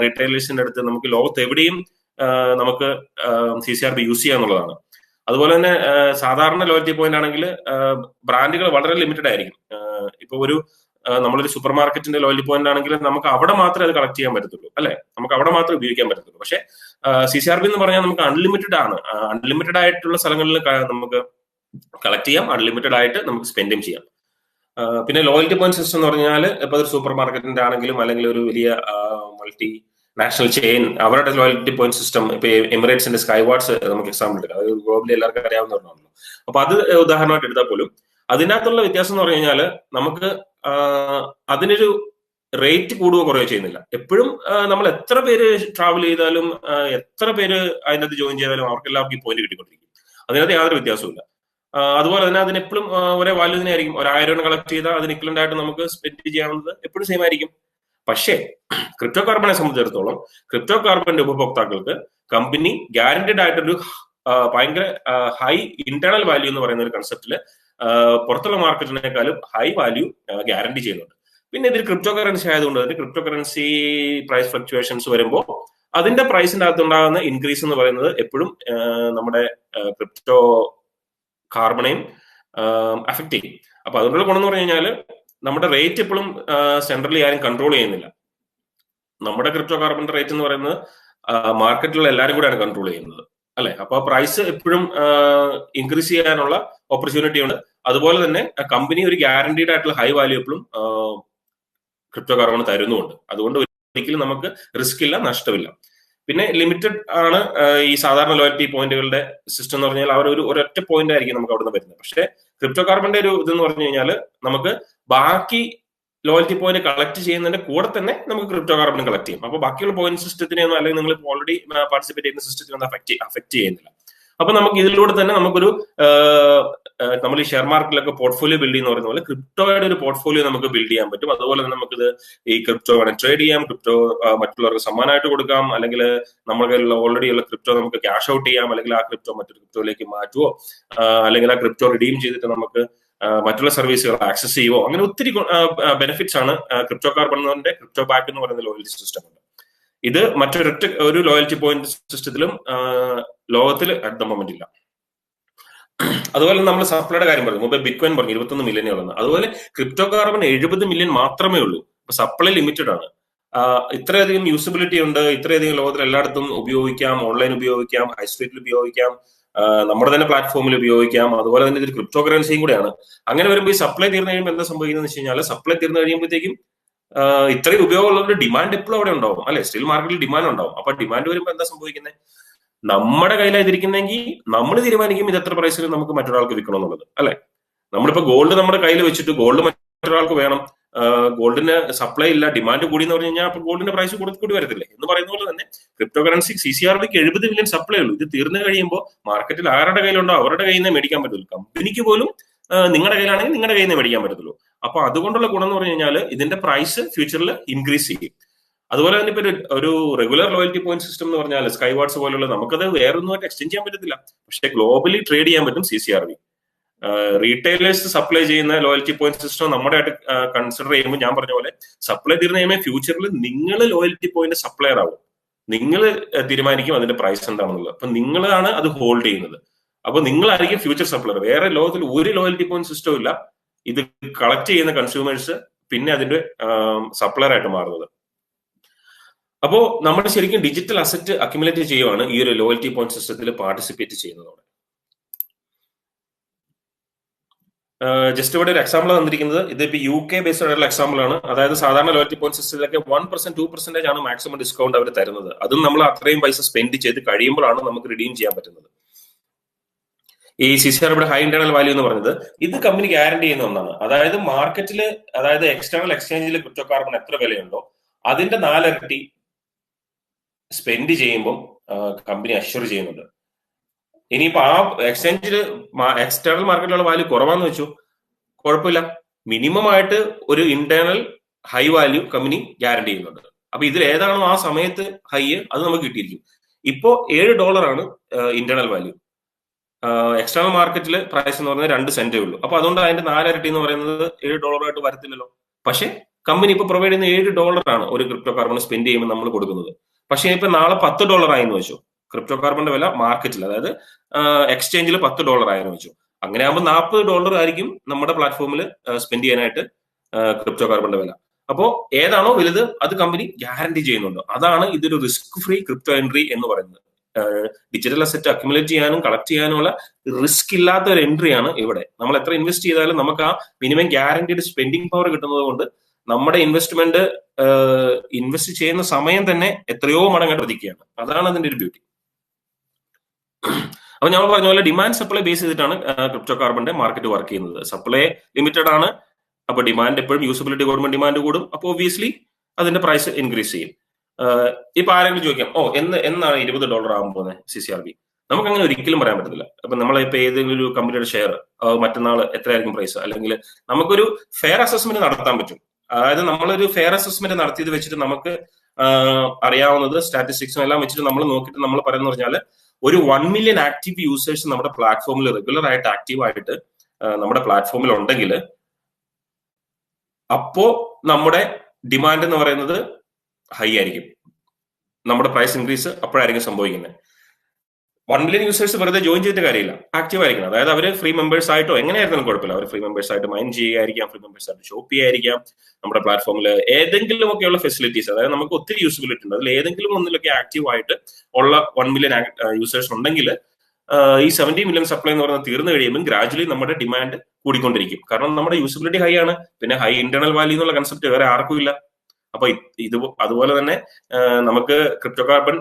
റീറ്റെയിലേഴ്സിന്റെ അടുത്ത് നമുക്ക് ലോകത്ത് എവിടെയും നമുക്ക് CCRB യൂസ് ചെയ്യാന്നുള്ളതാണ്. അതുപോലെ തന്നെ സാധാരണ ലോയൽറ്റി പോയിന്റ് ആണെങ്കിൽ ബ്രാൻഡുകൾ വളരെ ലിമിറ്റഡ് ആയിരിക്കും. ഇപ്പൊ ഒരു നമ്മളൊരു സൂപ്പർ മാർക്കറ്റിന്റെ ലോയൽറ്റി പോയിന്റ് ആണെങ്കിൽ നമുക്ക് അവിടെ മാത്രമേ അത് കളക്ട് ചെയ്യാൻ പറ്റത്തുള്ളൂ അല്ലെ, നമുക്ക് അവിടെ മാത്രമേ ഉപയോഗിക്കാൻ പറ്റത്തുള്ളൂ. പക്ഷെ CCRB എന്ന് പറഞ്ഞാൽ നമുക്ക് അൺലിമിറ്റഡ് ആണ്. അൺലിമിറ്റഡ് ആയിട്ടുള്ള സ്ഥലങ്ങളിൽ നമുക്ക് കളക്ട് ചെയ്യാം, അൺലിമിറ്റഡ് ആയിട്ട് നമുക്ക് സ്പെൻഡും ചെയ്യാം. പിന്നെ ലോയൽറ്റി പോയിന്റ് സിസ്റ്റം എന്ന് പറഞ്ഞാൽ ഇപ്പൊ ഒരു സൂപ്പർ മാർക്കറ്റിന്റെ ആണെങ്കിലും അല്ലെങ്കിൽ ഒരു വലിയ മൾട്ടി നാഷണൽ ചെയിൻ അവരുടെ ലോയൽറ്റി പോയിന്റ് സിസ്റ്റം, ഇപ്പൊ എമിറേറ്റ്സിന്റെ സ്കൈവാർഡ്സ് നമുക്ക് എക്സാമ്പിൾ എടുക്കാം. അത് ഗ്ലോബലി എല്ലാവർക്കും അറിയാവുന്നതാണല്ലോ. അപ്പൊ അത് ഉദാഹരണമായിട്ട് എടുത്താൽ പോലും അതിനകത്തുള്ള വ്യത്യാസം എന്ന് പറഞ്ഞു കഴിഞ്ഞാൽ നമുക്ക് അതിനൊരു റേറ്റ് കൂടുകയോ കുറയോ ചെയ്യുന്നില്ല. എപ്പോഴും നമ്മൾ എത്ര പേര് ട്രാവൽ ചെയ്താലും എത്ര പേര് അതിനകത്ത് ജോയിൻ ചെയ്താലും അവർക്കെല്ലാവർക്കും ഈ പോയിന്റ് കിട്ടിക്കൊണ്ടിരിക്കും. അതിനകത്ത് യാതൊരു വ്യത്യാസവും ഇല്ല. അതുപോലെ തന്നെ അതിനെപ്പോഴും ഒരേ വാല്യൂ തന്നെ ആയിരിക്കും. 1,000 കളക്ട് ചെയ്താൽ അതിന് ഇക്വലന്റ് ആയിട്ട് നമുക്ക് സ്പെൻഡ് ചെയ്യാവുന്നത് എപ്പോഴും സെയിം ആയിരിക്കും. പക്ഷേ ക്രിപ്റ്റോ കാർബണെ സംബന്ധിച്ചിടത്തോളം ക്രിപ്റ്റോ കാർബണിന്റെ ഉപഭോക്താക്കൾക്ക് കമ്പനി ഗ്യാരണ്ടീഡ് ആയിട്ടൊരു ഭയങ്കര ഹൈ ഇന്റേണൽ വാല്യൂ എന്ന് പറയുന്ന ഒരു കൺസെപ്റ്റില് പുറത്തുള്ള മാർക്കറ്റിനേക്കാളും ഹൈ വാല്യൂ ഗ്യാരണ്ടി ചെയ്യുന്നുണ്ട്. പിന്നെ ഇതിൽ ക്രിപ്റ്റോ കറൻസി ആയതുകൊണ്ട് തന്നെ ക്രിപ്റ്റോ കറൻസി പ്രൈസ് ഫ്ലക്ച്വേഷൻസ് വരുമ്പോൾ അതിന്റെ പ്രൈസിന്റെ അകത്തുണ്ടാകുന്ന ഇൻക്രീസ് എന്ന് പറയുന്നത് എപ്പോഴും നമ്മുടെ ക്രിപ്റ്റോ കാർബണയും അഫക്ട് ചെയ്യും. അപ്പൊ അതുകൊണ്ടുള്ള ഗുണം എന്ന് പറഞ്ഞു കഴിഞ്ഞാൽ നമ്മുടെ റേറ്റ് എപ്പോഴും സെൻട്രലി ആരും കൺട്രോൾ ചെയ്യുന്നില്ല. നമ്മുടെ ക്രിപ്റ്റോ കാർബണിന്റെ റേറ്റ് എന്ന് പറയുന്നത് മാർക്കറ്റിലുള്ള എല്ലാവരും കൂടെയാണ് കൺട്രോൾ ചെയ്യുന്നത് അല്ലെ. അപ്പൊ പ്രൈസ് എപ്പോഴും ഇൻക്രീസ് ചെയ്യാനുള്ള ഓപ്പർച്യൂണിറ്റി ഉണ്ട്. അതുപോലെ തന്നെ കമ്പനി ഒരു ഗ്യാരണ്ടീഡ് ആയിട്ടുള്ള ഹൈ വാല്യൂ എപ്പോഴും ക്രിപ്റ്റോ കാർബൺ തരുന്നുണ്ട്. അതുകൊണ്ട് ഒരിക്കലും നമുക്ക് റിസ്ക് ഇല്ല, നഷ്ടമില്ല. പിന്നെ ലിമിറ്റഡ് ആണ് ഈ സാധാരണ ലോയൽറ്റി പോയിന്റുകളുടെ സിസ്റ്റം എന്ന് പറഞ്ഞാൽ അവർ ഒരൊറ്റ പോയിന്റ് ആയിരിക്കും നമുക്ക് അവിടെ നിന്ന് വരുന്നത്. പക്ഷേ ക്രിപ്റ്റോ കാർബണിന്റെ ഒരു ഇതെന്ന് പറഞ്ഞു കഴിഞ്ഞാൽ നമുക്ക് ബാക്കി ലോയൽറ്റി പോയിന്റ് കളക്ട് ചെയ്യുന്നതിന്റെ കൂടെ തന്നെ നമുക്ക് ക്രിപ്റ്റോ കാർബൺ കളക്ട് ചെയ്യും. അപ്പൊ ബാക്കിയുള്ള പോയിന്റ് സിസ്റ്റത്തിനെയൊന്നും അല്ലെങ്കിൽ നിങ്ങൾ ഓൾറെഡി പാർട്ടിസിപ്പേറ്റ് ചെയ്യുന്ന സിസ്റ്റത്തിനൊന്നും അഫക്ട് ചെയ്യുന്നില്ല. അപ്പൊ നമുക്ക് ഇതിലൂടെ തന്നെ നമുക്കൊരു നമ്മൾ ഈ ഷെയർ മാർക്കറ്റിലൊക്കെ പോർട്ട്ഫോളിയോ ബിൽഡ് ചെയ്യുന്ന പറയുന്ന പോലെ ക്രിപ്റ്റോയുടെ ഒരു പോർട്ട്ഫോളിയോ നമുക്ക് ബിൽഡ് ചെയ്യാൻ പറ്റും. അതുപോലെ തന്നെ നമുക്കിത് ഈ ക്രിപ്റ്റോ വേണം ട്രേഡ് ചെയ്യാം, ക്രിപ്റ്റോ മറ്റുള്ളവർക്ക് സമ്മാനമായിട്ട് കൊടുക്കാം, അല്ലെങ്കിൽ നമ്മുടെ കയ്യിലുള്ള ഓൾറെഡി ഉള്ള ക്രിപ്റ്റോ നമുക്ക് ക്യാഷ് ഔട്ട് ചെയ്യാം, അല്ലെങ്കിൽ ആ ക്രിപ്റ്റോ മറ്റൊരു ക്രിപ്റ്റോയിലേക്ക് മാറ്റുവോ, അല്ലെങ്കിൽ ആ ക്രിപ്റ്റോ റിഡീം ചെയ്തിട്ട് നമുക്ക് മറ്റുള്ള സർവീസുകൾ ആക്സസ് ചെയ്യുവോ. അങ്ങനെ ഒത്തിരി ബെനിഫിറ്റ്സ് ആണ് ക്രിപ്റ്റോ കാർബണിന്റെ ക്രിപ്റ്റോ ബാക്ക് എന്ന് പറയുന്ന ലോയൽറ്റി സിസ്റ്റം ഉണ്ട്. ഇത് മറ്റൊരൊറ്റ ഒരു ലോയൽറ്റി പോയിന്റ് സിസ്റ്റത്തിലും ലോകത്തിൽ അറ്റ് ദ മൊമെന്റ് ഇല്ല. അതുപോലെ നമ്മൾ സപ്ലൈയുടെ കാര്യം പറഞ്ഞു, മുമ്പ് ബിറ്റ്കോയിൻ പറഞ്ഞു 21 മില്യനേ ഉള്ളൂ. അതുപോലെ ക്രിപ്റ്റോ കാർബൺ 70 മില്യൺ മാത്രമേ ഉള്ളൂ. അപ്പൊ സപ്ലൈ ലിമിറ്റഡ് ആണ്. ഇത്രയധികം യൂസിബിലിറ്റി ഉണ്ട്, ഇത്രയധികം ലോകത്തിൽ എല്ലായിടത്തും ഉപയോഗിക്കാം, ഓൺലൈൻ ഉപയോഗിക്കാം, ഹൈ സ്ട്രീറ്റിൽ ഉപയോഗിക്കാം, നമ്മുടെ തന്നെ പ്ലാറ്റ്ഫോമിൽ ഉപയോഗിക്കാം. അതുപോലെ തന്നെ ഇതൊരു ക്രിപ്റ്റോ കറൻസിയും കൂടെയാണ്. അങ്ങനെ വരുമ്പോൾ ഈ സപ്ലൈ തീർന്നു കഴിയുമ്പോൾ എന്താ സംഭവിക്കുന്നത് വെച്ച് കഴിഞ്ഞാൽ സപ്ലൈ തീർന്നു കഴിയുമ്പോഴത്തേക്കും ഇത്രയും ഉപയോഗമുള്ളവരുടെ ഡിമാൻഡ് എപ്പോഴും അവിടെ ഉണ്ടാവും അല്ലെ. സ്റ്റിൽ മാർക്കറ്റിൽ ഡിമാൻഡ് ഉണ്ടാവും. അപ്പൊ ഡിമാൻഡ് വരുമ്പോൾ എന്താ സംഭവിക്കുന്നത്, നമ്മുടെ കയ്യിലായിരിക്കുന്നെങ്കിൽ നമ്മൾ തീരുമാനിക്കും ഇത് എത്ര പ്രൈസിൽ നമുക്ക് മറ്റൊരാൾക്ക് വിൽക്കണം എന്നുള്ളത് അല്ലെ. നമ്മളിപ്പോ ഗോൾഡ് നമ്മുടെ കയ്യിൽ വെച്ചിട്ട് ഗോൾഡ് മറ്റൊരാൾക്ക് വേണം, ഗോൾഡിന് സപ്ലൈ ഇല്ല, ഡിമാൻഡ് കൂടി എന്ന് പറഞ്ഞു കഴിഞ്ഞാൽ അപ്പൊ ഗോൾഡിന്റെ പ്രൈസ് കൂടി വരത്തില്ലേ എന്ന് പറയുന്ന പോലെ തന്നെ ക്രിപ്റ്റോ കറൻസി CCRBക്ക് 70 മില്യൺ സപ്ലൈ ഉള്ളൂ. ഇത് തീർന്നു കഴിയുമ്പോൾ മാർക്കറ്റിൽ ആരുടെ കയ്യിലുണ്ടോ അവരുടെ കയ്യിൽ നിന്ന് മേടിക്കാൻ പറ്റുള്ളൂ. കമ്പനിക്ക് പോലും നിങ്ങളുടെ കയ്യിലാണെങ്കിൽ നിങ്ങളുടെ കയ്യിൽ നിന്ന് മേടിക്കാൻ പറ്റത്തുള്ളൂ. അപ്പൊ അതുകൊണ്ടുള്ള ഗുണം എന്ന് പറഞ്ഞു കഴിഞ്ഞാൽ ഇതിന്റെ പ്രൈസ് ഫ്യൂച്ചറിൽ ഇൻക്രീസ് ചെയ്യും. അതുപോലെ തന്നെ ഇപ്പൊ ഒരു റെഗുലർ ലോയൽറ്റി പോയിന്റ് സിസ്റ്റം എന്ന് പറഞ്ഞാൽ സ്കൈവാർഡ്സ് പോലുള്ള നമുക്കത് വേറെ ഒന്നുമായിട്ട് എക്സ്റ്റെൻഡ് ചെയ്യാൻ പറ്റത്തില്ല. പക്ഷെ ഗ്ലോബലി ട്രേഡ് ചെയ്യാൻ പറ്റും CCRB. റീറ്റെയിലേഴ്സ് സപ്ലൈ ചെയ്യുന്ന ലോയൽറ്റി പോയിന്റ് സിസ്റ്റം നമ്മുടെ ആയിട്ട് കൺസിഡർ ചെയ്യുമ്പോൾ ഞാൻ പറഞ്ഞ പോലെ സപ്ലൈ തീർന്നു കഴിയുമ്പോൾ ഫ്യൂച്ചറിൽ നിങ്ങൾ ലോയൽറ്റി പോയിന്റ് സപ്ലയർ ആവും. നിങ്ങൾ തീരുമാനിക്കും അതിന്റെ പ്രൈസ് എന്താണെന്നുള്ളത്. അപ്പൊ നിങ്ങളാണ് അത് ഹോൾഡ് ചെയ്യുന്നത്. അപ്പൊ നിങ്ങളായിരിക്കും ഫ്യൂച്ചർ സപ്ലയർ. വേറെ ലോകത്തിൽ ഒരു ലോയൽറ്റി പോയിന്റ് സിസ്റ്റം ഇല്ല. ഇത് കളക്ട് ചെയ്യുന്ന കൺസ്യൂമേഴ്സ് പിന്നെ അതിന്റെ സപ്ലയർ ആയിട്ട് മാറുന്നത്. അപ്പോ നമ്മൾ ശരിക്കും ഡിജിറ്റൽ അസറ്റ് അക്യുമുലേറ്റ് ചെയ്യുവാണ് ഈ ഒരു ലോയൽറ്റി പോയിന്റ് സിസ്റ്റത്തിൽ പാർട്ടിസിപ്പേറ്റ് ചെയ്യുന്നതോടെ. ജസ്റ്റ് ഇവിടെ ഒരു എക്സാമ്പിൾ തന്നിരിക്കുന്നത് ഇതിപ്പോ UK ബേസ്ഡ് ആയിട്ടുള്ള എക്സാമ്പിൾ ആണ്. അതായത് സാധാരണ ലോയൽറ്റി പോയിന്റ് സിസ്റ്റത്തിലൊക്കെ 1% 2% ആണ് മാക്സിമം ഡിസ്കൗണ്ട് അവർ തരുന്നത്. അതും നമ്മൾ അത്രയും പൈസ സ്പെൻഡ് ചെയ്ത് കഴിയുമ്പോഴാണ് നമുക്ക് റിഡീം ചെയ്യാൻ പറ്റുന്നത്. ഈ CCR ഇവിടെ ഹൈ ഇന്റേണൽ വാല്യൂ എന്ന് പറഞ്ഞത് ഇത് കമ്പനി ഗ്യാരണ്ടി ചെയ്യുന്ന ഒന്നാണ്. അതായത് മാർക്കറ്റിൽ, അതായത് എക്സ്റ്റേണൽ എക്സ്ചേഞ്ചിൽ ക്രിപ്റ്റോ കാർബൺ എത്ര വിലയുണ്ടോ അതിന്റെ 4 ഇരട്ടി സ്പെൻഡ് ചെയ്യുമ്പോൾ കമ്പനി അഷ്വർ ചെയ്യുന്നുണ്ട്. ഇനിയിപ്പോ ആ എക്സ്ചേഞ്ചിൽ എക്സ്റ്റേണൽ മാർക്കറ്റിലുള്ള വാല്യൂ കുറവാന്ന് വെച്ചു, കുഴപ്പമില്ല, മിനിമം ആയിട്ട് ഒരു internal high value company guarantee ചെയ്യുന്നുണ്ട്. അപ്പൊ ഇതിൽ ഏതാണോ ആ സമയത്ത് ഹൈ അത് നമുക്ക് കിട്ടിയിരിക്കും. ഇപ്പോ $7 ആണ് ഇന്റേണൽ വാല്യൂ. എക്സ്റ്റേണൽ മാർക്കറ്റിൽ പ്രൈസ് എന്ന് പറയുന്നത് 2 സെന്റേ ഉള്ളൂ. അപ്പൊ അതുകൊണ്ട് അതിന്റെ 4 ഇരട്ടി എന്ന് പറയുന്നത് $7 ആയിട്ട് വരത്തില്ലല്ലോ. പക്ഷെ കമ്പനി ഇപ്പൊ പ്രൊവൈഡ് ചെയ്യുന്ന $7 ആണ് ഒരു ക്രിപ്റ്റോ കാർബൺ സ്പെൻഡ് ചെയ്യുമ്പോൾ നമ്മൾ കൊടുക്കുന്നത്. പക്ഷെ ഇപ്പൊ നാളെ $10 ആയെന്ന് വെച്ചു, ക്രിപ്റ്റോ കാർബണിന്റെ വില മാർക്കറ്റിൽ, അതായത് എക്സ്ചേഞ്ചിൽ $10 ആയെന്ന് വെച്ചു. അങ്ങനെ ആകുമ്പോൾ $40 ആയിരിക്കും നമ്മുടെ പ്ലാറ്റ്ഫോമിൽ സ്പെൻഡ് ചെയ്യാനായിട്ട് ക്രിപ്റ്റോ കാർബണിന്റെ വില. അപ്പോ ഏതാണോ വലുത് അത് കമ്പനി ഗ്യാരണ്ടി ചെയ്യുന്നുണ്ട്. അതാണ് ഇതൊരു റിസ്ക് ഫ്രീ ക്രിപ്റ്റോ എൻട്രി എന്ന് പറയുന്നത്. ഡിജിറ്റൽ അസറ്റ് അക്യുമുലേറ്റ് ചെയ്യാനും കളക്ട് ചെയ്യാനുമുള്ള റിസ്ക് ഇല്ലാത്ത ഒരു എൻട്രിയാണ് ഇവിടെ. നമ്മൾ എത്ര ഇൻവെസ്റ്റ് ചെയ്താലും നമുക്ക് ആ മിനിമം ഗ്യാരണ്ടീഡ് സ്പെൻഡിങ് പവർ കിട്ടുന്നത് കൊണ്ട് നമ്മുടെ ഇൻവെസ്റ്റ്മെന്റ് ഇൻവെസ്റ്റ് ചെയ്യുന്ന സമയം തന്നെ എത്രയോ മടങ്ങായിട്ട് വർദ്ധിക്കുകയാണ്. അതാണ് അതിന്റെ ഒരു ബ്യൂട്ടി. അപ്പൊ ഞാൻ പറഞ്ഞ പോലെ ഡിമാൻഡ് സപ്ലൈ ബേസ് ചെയ്തിട്ടാണ് ക്രിപ്റ്റോ കാർബണിന്റെ മാർക്കറ്റ് വർക്ക് ചെയ്യുന്നത്. സപ്ലൈ ലിമിറ്റഡ് ആണ്. അപ്പൊ ഡിമാൻഡ് എപ്പോഴും യൂസബിലിറ്റി കൂടുമ്പോൾ ഡിമാൻഡ് കൂടും. അപ്പൊ ഒബ്വിയസ്ലി അതിന്റെ പ്രൈസ് ഇൻക്രീസ് ചെയ്യും. ഇപ്പൊ ആരെങ്കിലും ചോദിക്കാം, എന്നാണ് $20 ആകാൻ പോകുന്നത് CCRB? നമുക്ക് അങ്ങനെ ഒരിക്കലും പറയാൻ പറ്റത്തില്ല. അപ്പൊ നമ്മളിപ്പോ ഏതെങ്കിലും ഒരു കമ്പനിയുടെ ഷെയർ മറ്റന്നാൾ എത്രയായിരിക്കും പ്രൈസ്, അല്ലെങ്കിൽ നമുക്കൊരു ഫെയർ അസസ്മെന്റ് നടത്താൻ പറ്റും. അതായത് നമ്മളൊരു ഫെയർ അസസ്മെന്റ് നടത്തിയത് വെച്ചിട്ട് നമുക്ക് അറിയാവുന്നത് സ്റ്റാറ്റിസ്റ്റിക്സും എല്ലാം വെച്ചിട്ട് നമ്മൾ നോക്കിയിട്ട് നമ്മൾ പറയുന്നത് പറഞ്ഞാൽ ഒരു 1 മില്യൺ ആക്റ്റീവ് യൂസേഴ്സ് നമ്മുടെ പ്ലാറ്റ്ഫോമിൽ റെഗുലർ ആയിട്ട് ആക്റ്റീവ് ആയിട്ട് നമ്മുടെ പ്ലാറ്റ്ഫോമിൽ ഉണ്ടെങ്കിൽ അപ്പോ നമ്മുടെ ഡിമാൻഡ് എന്ന് പറയുന്നത് ഹൈ ആയിരിക്കും. നമ്മുടെ പ്രൈസ് ഇൻക്രീസ് അപ്പോഴായിരിക്കും സംഭവിക്കുന്നത്. 1 മില്യൺ യൂസേഴ്സ് വെറുതെ ജോയിൻ ചെയ്തിട്ട് കാര്യമില്ല, ആക്റ്റീവ് ആയിരിക്കണം. അതായത് അവർ ഫ്രീ മെമ്പേഴ്സ് ആയിട്ടോ എങ്ങനെയായിരുന്നാലും കുഴപ്പമില്ല, അവർ ഫ്രീ മെമ്പേഴ്സ് ആയിട്ട് മൈൻ ചെയ്യുകയായിരിക്കാം, ഫ്രീ മെമ്പേഴ്സ് ആയിട്ട് ഷോപ്പ് ചെയ്യായിരിക്കാം. നമ്മുടെ പ്ലാറ്റ്ഫോമിൽ ഏതെങ്കിലും ഒക്കെയുള്ള ഫെസിലിറ്റീസ്, അതായത് നമുക്ക് ഒത്തിരി യൂസിബിലിറ്റി ഉണ്ട്, അതിൽ ഏതെങ്കിലും ഒന്നിലൊക്കെ ആക്റ്റീവ് ആയിട്ട് ഉള്ള 1 മില്യൺ യൂസേഴ്സ് ഉണ്ടെങ്കിൽ ഈ 70 മില്യൺ സപ്ലൈ എന്ന് പറയുന്നത് തീർന്നു കഴിയുമ്പോൾ ഗ്രാജുവലി നമ്മുടെ ഡിമാൻഡ് കൂടിക്കൊണ്ടിരിക്കും. കാരണം നമ്മുടെ യൂസിബിലിറ്റി ഹൈ ആണ്. പിന്നെ ഹൈ ഇന്റേണൽ വാല്യൂ എന്നുള്ള കൺസെപ്റ്റ് വേറെ ആർക്കും ഇല്ല. അപ്പൊ ഇത് അതുപോലെ തന്നെ നമുക്ക് ക്രിപ്റ്റോ കാർബൺ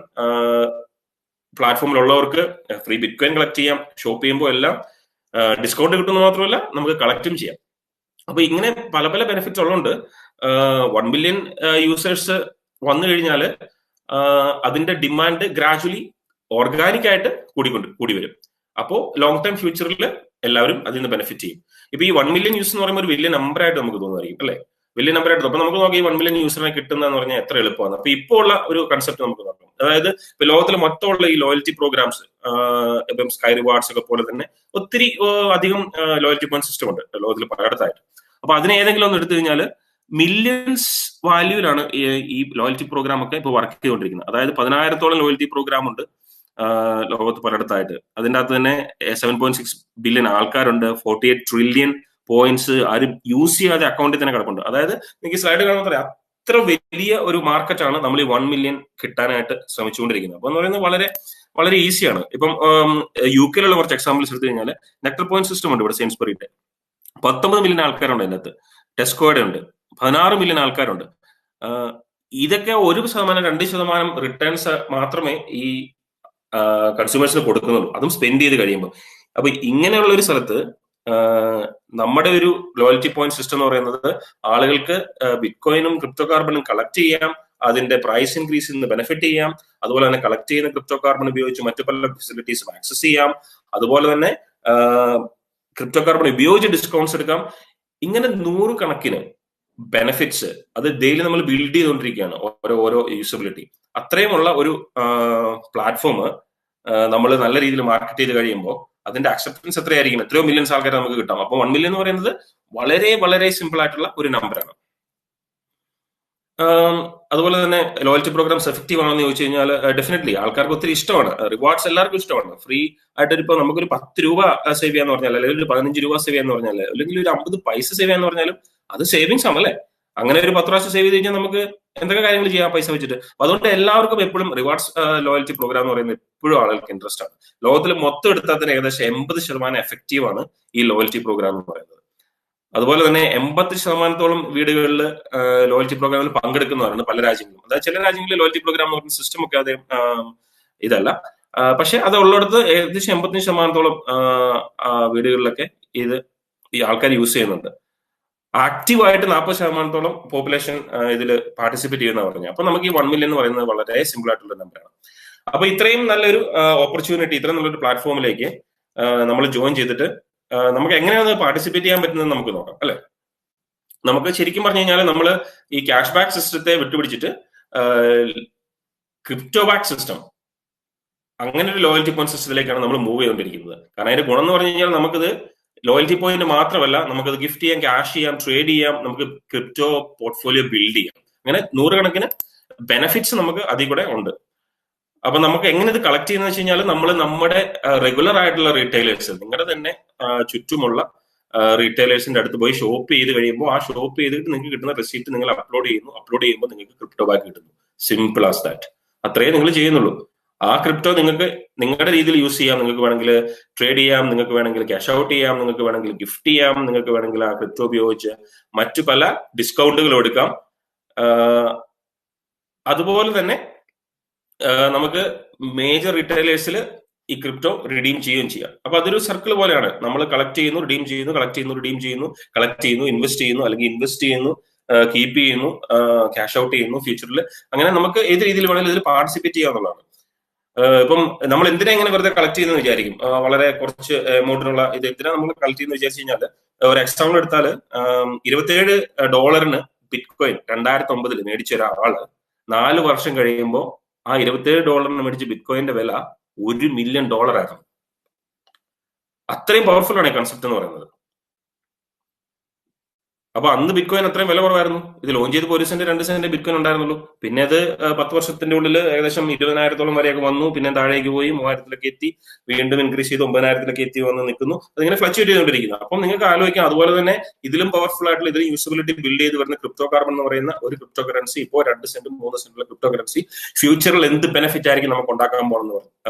പ്ലാറ്റ്ഫോമിലുള്ളവർക്ക് ഫ്രീ ബിറ്റ്കോയിൻ കളക്ട് ചെയ്യാം, ഷോപ്പ് ചെയ്യുമ്പോൾ എല്ലാം ഡിസ്കൗണ്ട് കിട്ടുന്നത് മാത്രമല്ല നമുക്ക് കളക്റ്റും ചെയ്യാം. അപ്പൊ ഇങ്ങനെ പല പല ബെനിഫിറ്റ്സ് ഉള്ളതുകൊണ്ട് 1 മില്യൺ യൂസേഴ്സ് വന്നു കഴിഞ്ഞാൽ അതിന്റെ ഡിമാൻഡ് ഗ്രാജുവലി ഓർഗാനിക് ആയിട്ട് കൂടി വരും. അപ്പോൾ ലോങ് ടൈം ഫ്യൂച്ചറിൽ എല്ലാവരും അതിൽ നിന്ന് ബെനിഫിറ്റ് ചെയ്യും. ഇപ്പൊ ഈ 1 മില്യൺ യൂസ് എന്ന് പറയുമ്പോൾ ഒരു വലിയ നമ്പർ ആയിട്ട് നമുക്ക് തോന്നുമായിരിക്കും, അല്ലെ? വലിയ നമ്പർ ആയിട്ട്. അപ്പൊ നമുക്ക് നോക്കാം ഈ 1 മില്യൺ യൂസറിനെ കിട്ടുന്നതെന്ന് പറഞ്ഞാൽ എത്ര എളുപ്പമാണ്. അപ്പൊ ഇപ്പോൾ ഉള്ള ഒരു കൺസെപ്റ്റ് നമുക്ക് നോക്കാം. അതായത് ഇപ്പൊ ലോകത്തിലെ മൊത്തമുള്ള ഈ ലോയൽറ്റി പ്രോഗ്രാംസ്, ഇപ്പം സ്കൈ റിവാർഡ്സ് ഒക്കെ പോലെ തന്നെ ഒത്തിരി അധികം ലോയൽറ്റി പോയിന്റ് സിസ്റ്റം ഉണ്ട് ലോകത്തിൽ പലയിടത്തായിട്ട്. അപ്പൊ അതിനെ ഏതെങ്കിലും ഒന്ന് എടുത്തു കഴിഞ്ഞാൽ മില്യൺസ് വാല്യൂലാണ് ഈ ലോയൽറ്റി പ്രോഗ്രാം ഒക്കെ ഇപ്പൊ വർക്ക് ചെയ്തുകൊണ്ടിരിക്കുന്നത്. അതായത് 10,000-ഓളം ലോയൽറ്റി പ്രോഗ്രാം ഉണ്ട് ലോകത്ത് പലയിടത്തായിട്ട്. അതിൻ്റെ അകത്ത് തന്നെ 7.6 ബില്യൺ ആൾക്കാരുണ്ട്, 48 ട്രില്യൺ പോയിന്റ്സ് ആരും യൂസ് ചെയ്യാതെ അക്കൗണ്ടിൽ തന്നെ കിടപ്പുണ്ട്. അതായത് നിങ്ങൾക്ക് സ്ലൈഡ് കാണുമ്പോൾ പറയാം അത്ര വലിയ ഒരു മാർക്കറ്റാണ് നമ്മൾ ഈ 1 മില്യൺ കിട്ടാനായിട്ട് ശ്രമിച്ചുകൊണ്ടിരിക്കുന്നത്. അപ്പൊ എന്ന് പറയുന്നത് വളരെ വളരെ ഈസിയാണ്. ഇപ്പം UK-യിലുള്ള കുറച്ച് എക്സാമ്പിൾസ് എടുത്തു കഴിഞ്ഞാൽ നെക്ടർ പോയിന്റ് സിസ്റ്റം ഉണ്ട് ഇവിടെ സെയിൻസ്ബറിയുടെ. 19 മില്യൺ ആൾക്കാരുണ്ട് അതിനകത്ത്. ടെസ്കോയുടെ ഉണ്ട് 16 മില്യൺ ആൾക്കാരുണ്ട്. ഇതൊക്കെ 1%, 2% റിട്ടേൺസ് മാത്രമേ ഈ കൺസ്യൂമേഴ്സിന് കൊടുക്കുന്നുള്ളൂ, അതും സ്പെൻഡ് ചെയ്ത് കഴിയുമ്പോൾ. അപ്പൊ ഇങ്ങനെയുള്ള ഒരു സ്ഥലത്ത് നമ്മുടെ ഒരു ലോയൽറ്റി പോയിന്റ് സിസ്റ്റം എന്ന് പറയുന്നത് ആളുകൾക്ക് ബിറ്റ്കോയിനും ക്രിപ്റ്റോ കാർബണും കളക്ട് ചെയ്യാം, അതിന്റെ പ്രൈസ് ഇൻക്രീസിൽ നിന്ന് ബെനിഫിറ്റ് ചെയ്യാം, അതുപോലെ തന്നെ കളക്ട് ചെയ്യുന്ന ക്രിപ്റ്റോ കാർബൺ ഉപയോഗിച്ച് മറ്റു പല ഫെസിലിറ്റീസും ആക്സസ് ചെയ്യാം, അതുപോലെ തന്നെ ക്രിപ്റ്റോ കാർബൺ ഉപയോഗിച്ച് ഡിസ്കൗണ്ട്സ് എടുക്കാം. ഇങ്ങനെ 100 കണക്കിന് ബെനിഫിറ്റ്സ് അത് ഡെയിലി നമ്മൾ ബിൽഡ് ചെയ്തുകൊണ്ടിരിക്കുകയാണ്, ഓരോ യൂസബിലിറ്റി. അത്രയുമുള്ള ഒരു പ്ലാറ്റ്ഫോം നമ്മൾ നല്ല രീതിയിൽ മാർക്കറ്റ് ചെയ്ത് കഴിയുമ്പോൾ അതിന്റെ അക്സെപ്റ്റൻസ് എത്രയായിരിക്കും, എത്രയോ മില്യൺസ് ആൾക്കാരെ നമുക്ക് കിട്ടാം. അപ്പൊ 1 മില്യൺ എന്ന് പറയുന്നത് വളരെ വളരെ സിമ്പിൾ ആയിട്ടുള്ള ഒരു നമ്പറാണ്. അതുപോലെ തന്നെ ലോയൽറ്റി പ്രോഗ്രാംസ് എഫക്റ്റീവ് ആണെന്ന് ചോദിച്ചു കഴിഞ്ഞാൽ ഡെഫിനറ്റ്ലി ആൾക്കാർക്ക് ഒത്തിരി ഇഷ്ടമാണ്. റിവാർഡ്സ് എല്ലാവർക്കും ഇഷ്ടമാണ്. ഫ്രീ ആയിട്ട് ഇപ്പൊ നമുക്കൊരു 10 രൂപ സേവ് ചെയ്യാന്ന് പറഞ്ഞാൽ, അല്ലെങ്കിൽ ഒരു 15 രൂപ സേവ് ചെയ്യാന്ന് പറഞ്ഞാൽ, അല്ലെങ്കിൽ ഒരു 50 പൈസ സേവ് ചെയ്യാന്ന് പറഞ്ഞാലും അത് സേവിങ്സ് ആണല്ലേ. അങ്ങനെ ഒരു 10 പ്രാവശ്യം സേവ് ചെയ്ത് കഴിഞ്ഞാൽ നമുക്ക് എന്തൊക്കെ കാര്യങ്ങൾ ചെയ്യാം പൈസ വെച്ചിട്ട്. അതുകൊണ്ട് എല്ലാവർക്കും എപ്പോഴും റിവാർഡ്സ് ലോയൽറ്റി പ്രോഗ്രാം എന്ന് പറയുന്നത് എപ്പോഴും ആളുകൾക്ക് ഇൻട്രസ്റ്റ് ആണ്. ലോകത്തിൽ മൊത്തം എടുത്താൽ തന്നെ ഏകദേശം 80% എഫക്റ്റീവ് ആണ് ഈ ലോയൽറ്റി പ്രോഗ്രാം എന്ന് പറയുന്നത്. അതുപോലെ തന്നെ 80% വീടുകളിൽ ലോയൽറ്റി പ്രോഗ്രാമിൽ പങ്കെടുക്കുന്നവരാണ് പല രാജ്യങ്ങളും. അതായത് ചില രാജ്യങ്ങളിൽ ലോയൽറ്റി പ്രോഗ്രാം എന്ന് പറയുന്ന സിസ്റ്റം ഒക്കെ അത് ഇതല്ല. പക്ഷെ അത് ഉള്ളിടത്ത് ഏകദേശം 85% വീടുകളിലൊക്കെ ഈ ആൾക്കാർ യൂസ് ചെയ്യുന്നുണ്ട്. ആക്റ്റീവായിട്ട് 40% പോപ്പുലേഷൻ ഇതിൽ പാർട്ടിസിപ്പേറ്റ് ചെയ്യുന്ന പറഞ്ഞു. അപ്പൊ നമുക്ക് ഈ 1 മില്യൺ എന്ന് പറയുന്നത് വളരെ സിമ്പിൾ ആയിട്ടുള്ള നമ്പറാണ്. അപ്പൊ ഇത്രയും നല്ലൊരു ഓപ്പർച്യൂണിറ്റി, ഇത്രയും നല്ലൊരു പ്ലാറ്റ്ഫോമിലേക്ക് നമ്മൾ ജോയിൻ ചെയ്തിട്ട് നമുക്ക് എങ്ങനെയാണ് പാർട്ടിസിപ്പേറ്റ് ചെയ്യാൻ പറ്റുന്നത് നമുക്ക് നോക്കാം അല്ലെ. നമുക്ക് ശരിക്കും പറഞ്ഞു കഴിഞ്ഞാൽ നമ്മൾ ഈ ക്യാഷ് ബാക്ക് സിസ്റ്റത്തെ വിട്ടുപിടിച്ചിട്ട് ക്രിപ്റ്റോ ബാക്ക് സിസ്റ്റം, അങ്ങനെ ഒരു ലോയൽറ്റി പോയിന്റ് സിസ്റ്റത്തിലേക്കാണ് നമ്മൾ മൂവ് ചെയ്തുകൊണ്ടിരിക്കുന്നത്. കാരണം അതിന്റെ ഗുണം എന്ന് പറഞ്ഞു കഴിഞ്ഞാൽ നമുക്കിത് ലോയൽറ്റി പോയിന്റ് മാത്രമല്ല, നമുക്കത് ഗിഫ്റ്റ് ചെയ്യാം, ക്യാഷ് ചെയ്യാം, ട്രേഡ് ചെയ്യാം, നമുക്ക് ക്രിപ്റ്റോ പോർട്ട്ഫോളിയോ ബിൽഡ് ചെയ്യാം. അങ്ങനെ 100 കണക്കിന് ബെനിഫിറ്റ്സ് നമുക്ക് അതിൽ കൂടെ ഉണ്ട്. അപ്പൊ നമുക്ക് എങ്ങനെ ഇത് കളക്ട് ചെയ്യുന്ന വെച്ച് കഴിഞ്ഞാൽ നമ്മൾ നമ്മുടെ റെഗുലർ ആയിട്ടുള്ള റീറ്റെയിലേഴ്സ്, നിങ്ങളുടെ തന്നെ ചുറ്റുമുള്ള റീറ്റെയിലേഴ്സിന്റെ അടുത്ത് പോയി ഷോപ്പ് ചെയ്ത് കഴിയുമ്പോൾ ആ ഷോപ്പ് ചെയ്തിട്ട് നിങ്ങൾക്ക് കിട്ടുന്ന റെസീപ്റ്റ് നിങ്ങൾ അപ്ലോഡ് ചെയ്യുമ്പോൾ നിങ്ങൾക്ക് ക്രിപ്റ്റോ ബാക്ക് കിട്ടുന്നു. Simple as that. അത്രയേ നിങ്ങൾ ചെയ്യുന്നുള്ളൂ. ആ ക്രിപ്റ്റോ നിങ്ങൾക്ക് നിങ്ങളുടെ രീതിയിൽ യൂസ് ചെയ്യാം. നിങ്ങൾക്ക് വേണമെങ്കിൽ ട്രേഡ് ചെയ്യാം, നിങ്ങൾക്ക് വേണമെങ്കിൽ ക്യാഷ് ഔട്ട് ചെയ്യാം, നിങ്ങൾക്ക് വേണമെങ്കിൽ ഗിഫ്റ്റ് ചെയ്യാം, നിങ്ങൾക്ക് വേണമെങ്കിൽ ആ ക്രിപ്റ്റോ ഉപയോഗിച്ച് മറ്റു പല ഡിസ്കൗണ്ടുകൾ എടുക്കാം. അതുപോലെ തന്നെ നമുക്ക് മേജർ റീറ്റെയിലേഴ്സിൽ ഈ ക്രിപ്റ്റോ റിഡീം ചെയ്യുകയും ചെയ്യാം. അപ്പൊ അതൊരു സർക്കിൾ പോലെയാണ്. നമ്മൾ കളക്ട് ചെയ്യുന്നു, റിഡീം ചെയ്യുന്നു, കളക്ട് ചെയ്യുന്നു, റിഡീം ചെയ്യുന്നു, കളക്ട് ചെയ്യുന്നു, ഇൻവെസ്റ്റ് ചെയ്യുന്നു, അല്ലെങ്കിൽ ഇൻവെസ്റ്റ് ചെയ്യുന്നു, കീപ്പ് ചെയ്യുന്നു, ക്യാഷ് ഔട്ട് ചെയ്യുന്നു ഫ്യൂച്ചറിൽ. അങ്ങനെ നമുക്ക് ഏത് രീതിയിൽ വേണമെങ്കിലും ഇതിൽ പാർട്ടിസിപ്പേറ്റ് ചെയ്യാന്നുള്ളതാണ്. ഇപ്പം നമ്മൾ എന്തിനാ ഇങ്ങനെ വെറുതെ കളക്ട് ചെയ്യുന്നത് വിചാരിക്കും. വളരെ കുറച്ച് എമൗണ്ടിനുള്ള ഇത് എന്തിനാ നമ്മൾ കളക്ട് ചെയ്യുന്നത് വിചാരിച്ചു കഴിഞ്ഞാൽ, ഒരു എക്സാമ്പിൾ എടുത്താൽ $27 ബിറ്റ് കോയിൻ 2009 മേടിച്ച ഒരാള് 4 വർഷം കഴിയുമ്പോൾ ആ $27 മേടിച്ച ബിറ്റ് കോയിന്റെ വില $1 മില്യൺ ആയിരുന്നു. അത്രയും പവർഫുൾ ആണ് ഈ കൺസെപ്റ്റ് എന്ന് പറയുന്നത്. അപ്പൊ അന്ന് ബിറ്റ് കോയിൻ അത്രയും വില കുറവായിരുന്നു. ഇത് ലോഞ്ച് ചെയ്ത് 1 സെന്റ് 2 സെന്റ് ബിറ്റ് കോയിൻ ഉണ്ടായിരുന്നുള്ളൂ. പിന്നെ അത് 10 വർഷത്തിന്റെ ഉള്ളിൽ ഏകദേശം 20,000 വരെയൊക്കെ വന്നു. പിന്നെ താഴേക്ക് പോയി 3,000 എത്തി, വീണ്ടും ഇൻക്രീസ് ചെയ്ത് 9,000 എത്തി വന്ന് നിൽക്കുന്നു. അതിങ്ങനെ ഫ്ലക്ച്വേറ്റ് ചെയ്തുകൊണ്ടിരിക്കുന്നു. അപ്പം നിങ്ങൾക്ക് ആലോചിക്കാം, അതുപോലെ തന്നെ ഇതിലും പവർഫുൾ ആയിട്ടുള്ള ഇതിലും യൂസബിലിറ്റി ബിൽഡ് ചെയ്ത് വരുന്ന ക്രിപ്റ്റോ കാർബൺ എന്ന് പറയുന്ന ഒരു ക്രിപ്റ്റോ കറൻസി, ഇപ്പോൾ 2 സെന്റും 3 സെന്റുള്ള ക്രിപ്റ്റോ കറൻസി ഫ്യൂച്ചറിൽ എന്ത് ബെനിഫിറ്റ് ആയിരിക്കും നമുക്ക് ഉണ്ടാക്കാൻ പോകുന്നത്,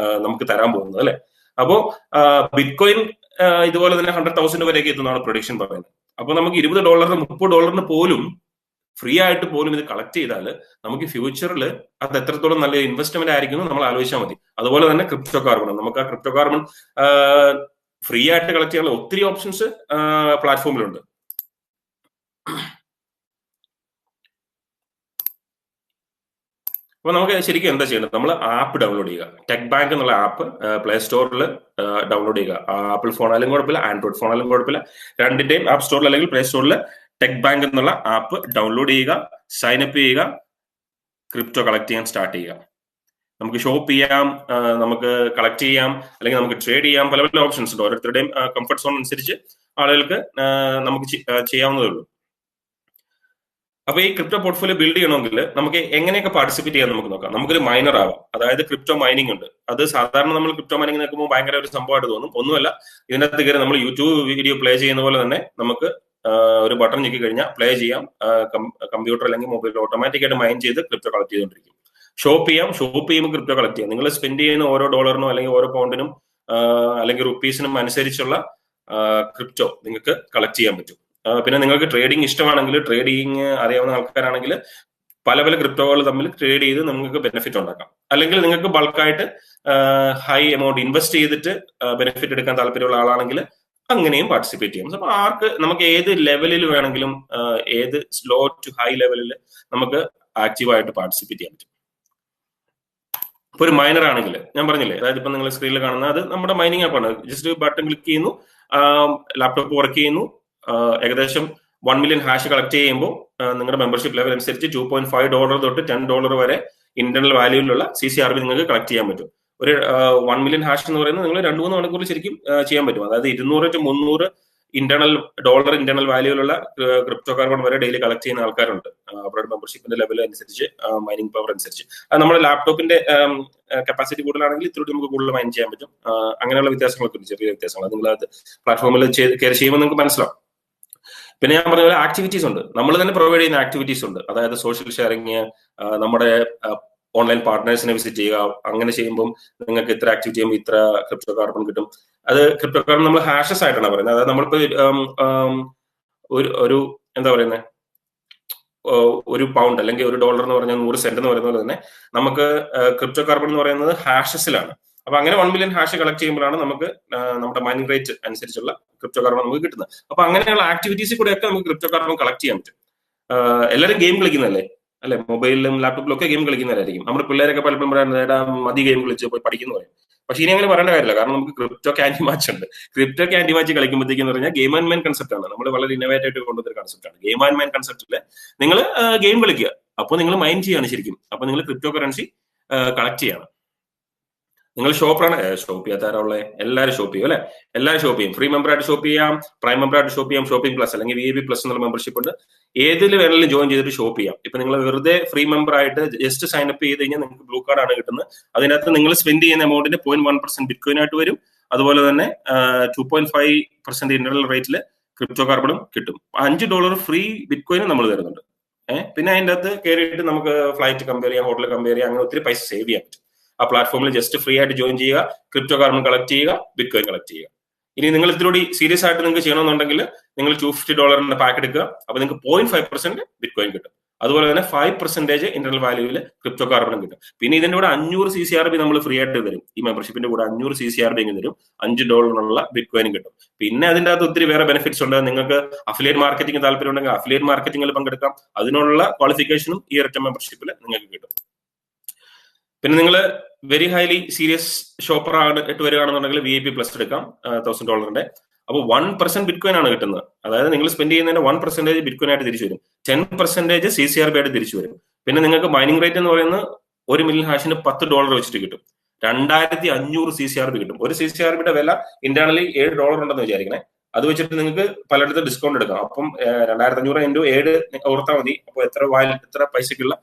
നമുക്ക് തരാൻ പോകുന്നത് അല്ലെ. അപ്പോ ബിറ്റ് കോയിൻ ഇതുപോലെ തന്നെ 100,000 വരെയൊക്കെ എത്തുന്നതാണ് പ്രൊഡിക്ഷൻ പറയുന്നത്. അപ്പൊ നമുക്ക് $20 $30 പോലും ഫ്രീ ആയിട്ട് പോലും ഇത് കളക്ട് ചെയ്താൽ നമുക്ക് ഫ്യൂച്ചറിൽ അത് എത്രത്തോളം നല്ല ഇൻവെസ്റ്റ്മെന്റ് ആയിരിക്കും നമ്മൾ ആലോചിച്ചാൽ മതി. അതുപോലെ തന്നെ ക്രിപ്റ്റോ കാർബൺ, നമുക്ക് ആ ക്രിപ്റ്റോ കാർബൺ ഫ്രീ ആയിട്ട് കളക്ട് ചെയ്യാനുള്ള ഒത്തിരി ഓപ്ഷൻസ് പ്ലാറ്റ്ഫോമിലുണ്ട്. അപ്പൊ നമുക്ക് ശരിക്കും എന്താ ചെയ്യേണ്ടത്, നമ്മൾ ആപ്പ് ഡൗൺലോഡ് ചെയ്യുക. ടെക് ബാങ്ക് എന്നുള്ള ആപ്പ് പ്ലേ സ്റ്റോറിൽ ഡൗൺലോഡ് ചെയ്യുക. ആപ്പിൾ ഫോൺ ആയാലും കുഴപ്പമില്ല, ആൻഡ്രോയിഡ് ഫോൺ ആയാലും കുഴപ്പമില്ല, രണ്ടിന്റെയും ആപ്പ് സ്റ്റോറിൽ അല്ലെങ്കിൽ പ്ലേ സ്റ്റോറിൽ ടെക് ബാങ്ക് എന്നുള്ള ആപ്പ് ഡൗൺലോഡ് ചെയ്യുക, സൈനപ്പ് ചെയ്യുക, ക്രിപ്റ്റോ കളക്ട് ചെയ്യാൻ സ്റ്റാർട്ട് ചെയ്യുക. നമുക്ക് ഷോപ്പ് ചെയ്യാം, നമുക്ക് കളക്ട് ചെയ്യാം, അല്ലെങ്കിൽ നമുക്ക് ട്രേഡ് ചെയ്യാം. പല പല ഓപ്ഷൻസ് ഉണ്ട്. ഓരോരുത്തരുടെയും കംഫർട്ട് സോൺ അനുസരിച്ച് ആളുകൾക്ക് നമുക്ക് ചെയ്യാവുന്നതേ ഉള്ളൂ. അപ്പൊ ഈ ക്രിപ്റ്റോ പോർട്ട്ഫോളിയോ ബിൽഡ് ചെയ്യണമെങ്കിൽ നമുക്ക് എങ്ങനെയൊക്കെ പാർട്ടിസിപ്പേറ്റ് ചെയ്യാൻ നമുക്ക് നോക്കാം. നമുക്കൊരു മൈനർ ആവാം. അതായത് ക്രിപ്റ്റോ മൈനിങ് ഉണ്ട്. അത് സാധാരണ നമ്മൾ ക്രിപ്റ്റോ മൈനിങ് നോക്കുമ്പോൾ ഭയങ്കര ഒരു സംഭവമായിട്ട് തോന്നും. ഒന്നുമല്ല, ഇതിനകത്ത് കയറി നമ്മൾ യൂട്യൂബ് വീഡിയോ പ്ലേ ചെയ്യുന്ന പോലെ തന്നെ നമുക്ക് ഒരു ബട്ടൺ ഞെക്കി കഴിഞ്ഞാൽ പ്ലേ ചെയ്യാം. കമ്പ്യൂട്ടർ അല്ലെങ്കിൽ മൊബൈൽ ഓട്ടോമാറ്റിക്കായിട്ട് മൈൻ ചെയ്ത് ക്രിപ്റ്റോ കളക്ട് ചെയ്തുകൊണ്ടിരിക്കും. ഷോപ്പ് ചെയ്യാം, ഷോപ്പ് ചെയ്യുമ്പോൾ ക്രിപ്റ്റോ കളക്ട് ചെയ്യാം. നിങ്ങൾ സ്പെൻഡ് ചെയ്യുന്ന ഓരോ ഡോളറിനും അല്ലെങ്കിൽ ഓരോ പൗണ്ടിനും അല്ലെങ്കിൽ റുപ്പീസിനും അനുസരിച്ചുള്ള ക്രിപ്റ്റോ നിങ്ങൾക്ക് കളക്ട് ചെയ്യാൻ പറ്റും. പിന്നെ നിങ്ങൾക്ക് ട്രേഡിംഗ് ഇഷ്ടമാണെങ്കിൽ, ട്രേഡിംഗ് അറിയാവുന്ന ആൾക്കാരാണെങ്കിൽ പല പല ക്രിപ്റ്റോകൾ തമ്മിൽ ട്രേഡ് ചെയ്ത് നിങ്ങൾക്ക് ബെനിഫിറ്റ് ഉണ്ടാക്കാം. അല്ലെങ്കിൽ നിങ്ങൾക്ക് ബൾക്കായിട്ട് ഹൈ എമൗണ്ട് ഇൻവെസ്റ്റ് ചെയ്തിട്ട് ബെനിഫിറ്റ് എടുക്കാൻ താല്പര്യമുള്ള ആളാണെങ്കിൽ അങ്ങനെയും പാർട്ടിസിപ്പേറ്റ് ചെയ്യാം. അപ്പൊ ആർക്ക് നമുക്ക് ഏത് ലെവലിൽ വേണമെങ്കിലും, ഏത് സ്ലോ ടു ഹൈ ലെവലിൽ നമുക്ക് ആക്റ്റീവായിട്ട് പാർട്ടിസിപ്പേറ്റ് ചെയ്യാൻ പറ്റും. ഇപ്പൊ ഒരു മൈനർ ആണെങ്കിൽ ഞാൻ പറഞ്ഞില്ലേ, അതായത് ഇപ്പൊ നിങ്ങൾ സ്ക്രീനിൽ കാണുന്ന അത് നമ്മുടെ മൈനിങ് ആപ്പാണ്. ജസ്റ്റ് ബട്ടൺ ക്ലിക്ക് ചെയ്യുന്നു, ലാപ്ടോപ്പ് വർക്ക് ചെയ്യുന്നു. ഏകദേശം 1 മില്യൺ ഹാഷ് കളക്ട് ചെയ്യുമ്പോൾ നിങ്ങളുടെ മെമ്പർഷിപ്പ് ലെവൽ അനുസരിച്ച് $2.5 തൊട്ട് $10 വരെ ഇന്റർണൽ വാല്യൂവിലുള്ള CCRB നിങ്ങൾക്ക് കളക്ട് ചെയ്യാൻ പറ്റും. ഒരു 1 മില്യൺ ഹാഷ് എന്ന് പറയുന്നത് നിങ്ങൾ 2-3 മണിക്കൂറിൽ ശരിക്കും ചെയ്യാൻ പറ്റും. അതായത് 200 to 300 ഡോളർ ഇന്റർണൽ വാല്യൂലുള്ള ക്രിപ്റ്റോ കാർബൺ വരെ ഡെയിലി കളക്ട് ചെയ്യുന്ന ആൾക്കാരുണ്ട്. അവരുടെ മെമ്പർഷിപ്പിന്റെ ലെവൽ അനുസരിച്ച്, മൈനിങ് പവർ അനുസരിച്ച്. അത് നമ്മുടെ ലാപ്ടോപ്പിന്റെ കപ്പാസിറ്റി കൂടുതലാണെങ്കിൽ ഇത്തിരി നമുക്ക് കൂടുതൽ മൈൻ ചെയ്യാൻ പറ്റും. അങ്ങനെയുള്ള വ്യത്യാസങ്ങളൊക്കെ ഉണ്ട്, ചെറിയ വ്യത്യാസങ്ങൾ. നിങ്ങൾ അത് പ്ലാറ്റ്ഫോമിൽ കയറി ചെയ്യുമ്പോൾ നിങ്ങൾക്ക് മനസ്സിലാവും. പിന്നെ ഞാൻ പറഞ്ഞ പോലെ ആക്ടിവിറ്റീസ് ഉണ്ട്, നമ്മൾ തന്നെ പ്രൊവൈഡ് ചെയ്യുന്ന ആക്ടിവിറ്റീസ് ഉണ്ട്. അതായത് സോഷ്യൽ ഷെയറിങ്, നമ്മുടെ ഓൺലൈൻ പാർട്ട്നേഴ്സിനെ വിസിറ്റ് ചെയ്യുക. അങ്ങനെ ചെയ്യുമ്പോൾ നിങ്ങൾക്ക് ഇത്ര ആക്ടിവിറ്റി ചെയ്യുമ്പോൾ ഇത്ര ക്രിപ്റ്റോ കാർബൺ കിട്ടും. അത് ക്രിപ്റ്റോ കാർബൺ നമ്മൾ ഹാഷസ് ആയിട്ടാണ് പറയുന്നത്. അതായത് നമ്മളിപ്പോ ഒരു എന്താ പറയുന്നത്, ഒരു പൗണ്ട് അല്ലെങ്കിൽ $1 എന്ന് പറഞ്ഞാൽ 100 സെന്റ് എന്ന് പറയുന്നത് പോലെ തന്നെ നമുക്ക് ക്രിപ്റ്റോ കാർബൺ എന്ന് പറയുന്നത് ഹാഷസിലാണ്. അപ്പൊ അങ്ങനെ 1 മില്യൺ ഹാഷ് കളക്ട് ചെയ്യുമ്പോഴാണ് നമുക്ക് നമ്മുടെ മൈനിങ് റേറ്റ് അനുസരിച്ചുള്ള ക്രിപ്റ്റോ കാർബൺ നമുക്ക് കിട്ടുന്നത്. അപ്പൊ അങ്ങനെയുള്ള ആക്ടിവിറ്റീസിൽ കൂടെയൊക്കെ നമുക്ക് ക്രിപ്റ്റോ കാർബൺ കളക്ട് ചെയ്യാൻ പറ്റും. എല്ലാവരും ഗെയിം കളിക്കുന്നതല്ലേ, അല്ലെ? മൊബൈലിലും ലാപ്ടോപ്പിലും ഒക്കെ ഗെയിം കളിക്കുന്നവരായിരിക്കും. നമ്മുടെ പിള്ളേരൊക്കെ പലപ്പോഴും പറയാൻ മതി ഗെയിം കളിച്ച് പോയി പഠിക്കുന്നു പറയും. പക്ഷെ ഇനി അങ്ങനെ പറയേണ്ട കാര്യമില്ല, കാരണം നമുക്ക് ക്രിപ്റ്റോ ക്യാൻഡി മാച്ച് ഉണ്ട്. ക്രിപ്റ്റോ ക്യാൻഡി മാച്ച് കളിക്കുമ്പോഴത്തേക്ക് എന്ന് പറഞ്ഞാൽ ഗെയിം ആൻഡ് മൈൻ കൺസെപ്റ്റ് ആണ്. നമ്മൾ വളരെ ഇന്നോവേറ്റ് ആയിട്ട് കൊണ്ടുവന്നൊരു കൺസെപ്റ്റ് ആണ് ഗെയിം ആൻഡ് മൈൻ കൺസെപ്റ്റില്. നിങ്ങൾ ഗെയിം കളിക്കുക, അപ്പോൾ നിങ്ങൾ മൈൻ ചെയ്യാണ് ശരിക്കും. അപ്പൊ നിങ്ങൾ ക്രിപ്റ്റോ കറൻസി കളക്ട് ചെയ്യാണ്. നിങ്ങൾ ഷോപ്പ് ചെയ്യാത്ത ആരാളെ? എല്ലാവരും ഷോപ്പ് ചെയ്യും, അല്ലെ? എല്ലാവരും ഷോപ്പ് ചെയ്യും. ഫ്രീ മെമ്പറായിട്ട് ഷോപ്പ് ചെയ്യാം, പ്രൈം മെമ്പറായിട്ട് ഷോപ്പ് ചെയ്യാം, ഷോപ്പിംഗ് പ്ലസ് അല്ലെങ്കിൽ VIP പ്ലസ് എന്നുള്ള മെമ്പർഷിപ്പ് ഉണ്ട്. ഏതിൽ വേണമെങ്കിലും ജോയിൻ ചെയ്തിട്ട് ഷോപ്പ് ചെയ്യാം. ഇപ്പൊ നിങ്ങൾ വെറുതെ ഫ്രീ മെമ്പർ ആയിട്ട് ജസ്റ്റ് സൈൻ അപ്പ് ചെയ്ത് കഴിഞ്ഞാൽ നിങ്ങൾക്ക് ബ്ലൂ കാർഡ് ആണ് കിട്ടുന്നത്. അതിനകത്ത് നിങ്ങൾ സ്പെൻഡ് ചെയ്യുന്ന എമൗണ്ടിന്റെ 0.1% ബിറ്റ്കോയിൻ ആയിട്ട് വരും. അതുപോലെ തന്നെ 2.5% ഇന്റർണൽ റേറ്റിൽ ക്രിപ്റ്റോ കാർബണും കിട്ടും. $5 ഫ്രീ ബിറ്റ്കോയിനും നമ്മൾ തരുന്നുണ്ട്. പിന്നെ അതിൻ്റെ അകത്ത് കയറിയിട്ട് നമുക്ക് ഫ്ലൈറ്റ് കമ്പയർ ചെയ്യാം, ഹോട്ടൽ കമ്പയർ ചെയ്യാം, അങ്ങനെ ഒത്തിരി പൈസ സേവ് ചെയ്യാൻ പറ്റും. ആ പ്ലാറ്റ്ഫോമിൽ ജസ്റ്റ് ഫ്രീ ആയിട്ട് ജോയിൻ ചെയ്യുക, ക്രിപ്റ്റോ കാർബൺ കളക്ട് ചെയ്യുക, ബിറ്റ്കോയിൻ കളക്ട് ചെയ്യുക. ഇനി നിങ്ങൾ ഇതിലൂടെ സീരിയസ് ആയിട്ട് നിങ്ങൾക്ക് ചെയ്യണമെന്നുണ്ടെങ്കിൽ നിങ്ങൾ $250 പാക്ക് എടുക്കുക. അപ്പൊ നിങ്ങൾക്ക് 0.5% ബിറ്റ്കോയിൻ കിട്ടും. അതുപോലെ തന്നെ 5% ഇന്റർണൽ വാല്യൂവിൽ ക്രിപ്റ്റോ കാർബണും കിട്ടും. പിന്നെ ഇതിന്റെ കൂടെ 500 CCRB നമ്മൾ ഫ്രീ ആയിട്ട് തരും. ഈ മെമ്പർഷിപ്പിന്റെ കൂടെ 500 CCRB തരും. $5 ബിറ്റ്കോയിനും കിട്ടും. പിന്നെ അതിന്റെ അകത്ത് ഒത്തിരി വേറെ ബെനിഫിറ്റ്സ് ഉണ്ട്. നിങ്ങൾക്ക് അഫിലിയേറ്റ് മാർക്കറ്റിംഗ് താല്പര്യം ഉണ്ടെങ്കിൽ അഫിലിയേറ്റ് മാർക്കറ്റിംഗിൽ പങ്കെടുക്കാം. അതിനുള്ള ക്വാളിഫിക്കേഷനും ഈ ഒരൊറ്റ മെമ്പർഷിപ്പിൽ നിങ്ങൾക്ക് കിട്ടും. പിന്നെ നിങ്ങൾ വെരി ഹൈലി സീരിയസ് ഷോപ്പർ ആയിട്ട് വരികയാണെന്നുണ്ടെങ്കിൽ VIP പ്ലസ് എടുക്കാം $1000. അപ്പോൾ 1% ബിറ്റ്കോയിൻ ആണ് കിട്ടുന്നത്. അതായത് നിങ്ങൾ സ്പെൻഡ് ചെയ്യുന്നതിന്റെ 1% ബിറ്റ്കോയിൻ ആയിട്ട് തിരിച്ചു വരും. 10% CCRB ആയിട്ട് തിരിച്ചു വരും. പിന്നെ നിങ്ങൾക്ക് മൈനിങ് റേറ്റ് എന്ന് പറയുന്നത് 1 മില്യൺ ഹാഷിന് $10 വെച്ചിട്ട് കിട്ടും. 2500 CCRB കിട്ടും. ഒരു CCRBയുടെ വില ഇന്റേണലി $7 ഉണ്ടെന്ന് വിചാരിക്കണേ. അത് വെച്ചിട്ട് നിങ്ങൾക്ക് പലയിടത്ത് ഡിസ്കൗണ്ട് എടുക്കാം. അപ്പം 2500 × 7 ഓർത്താൽ മതി. അപ്പോൾ എത്ര പൈസക്കുള്ള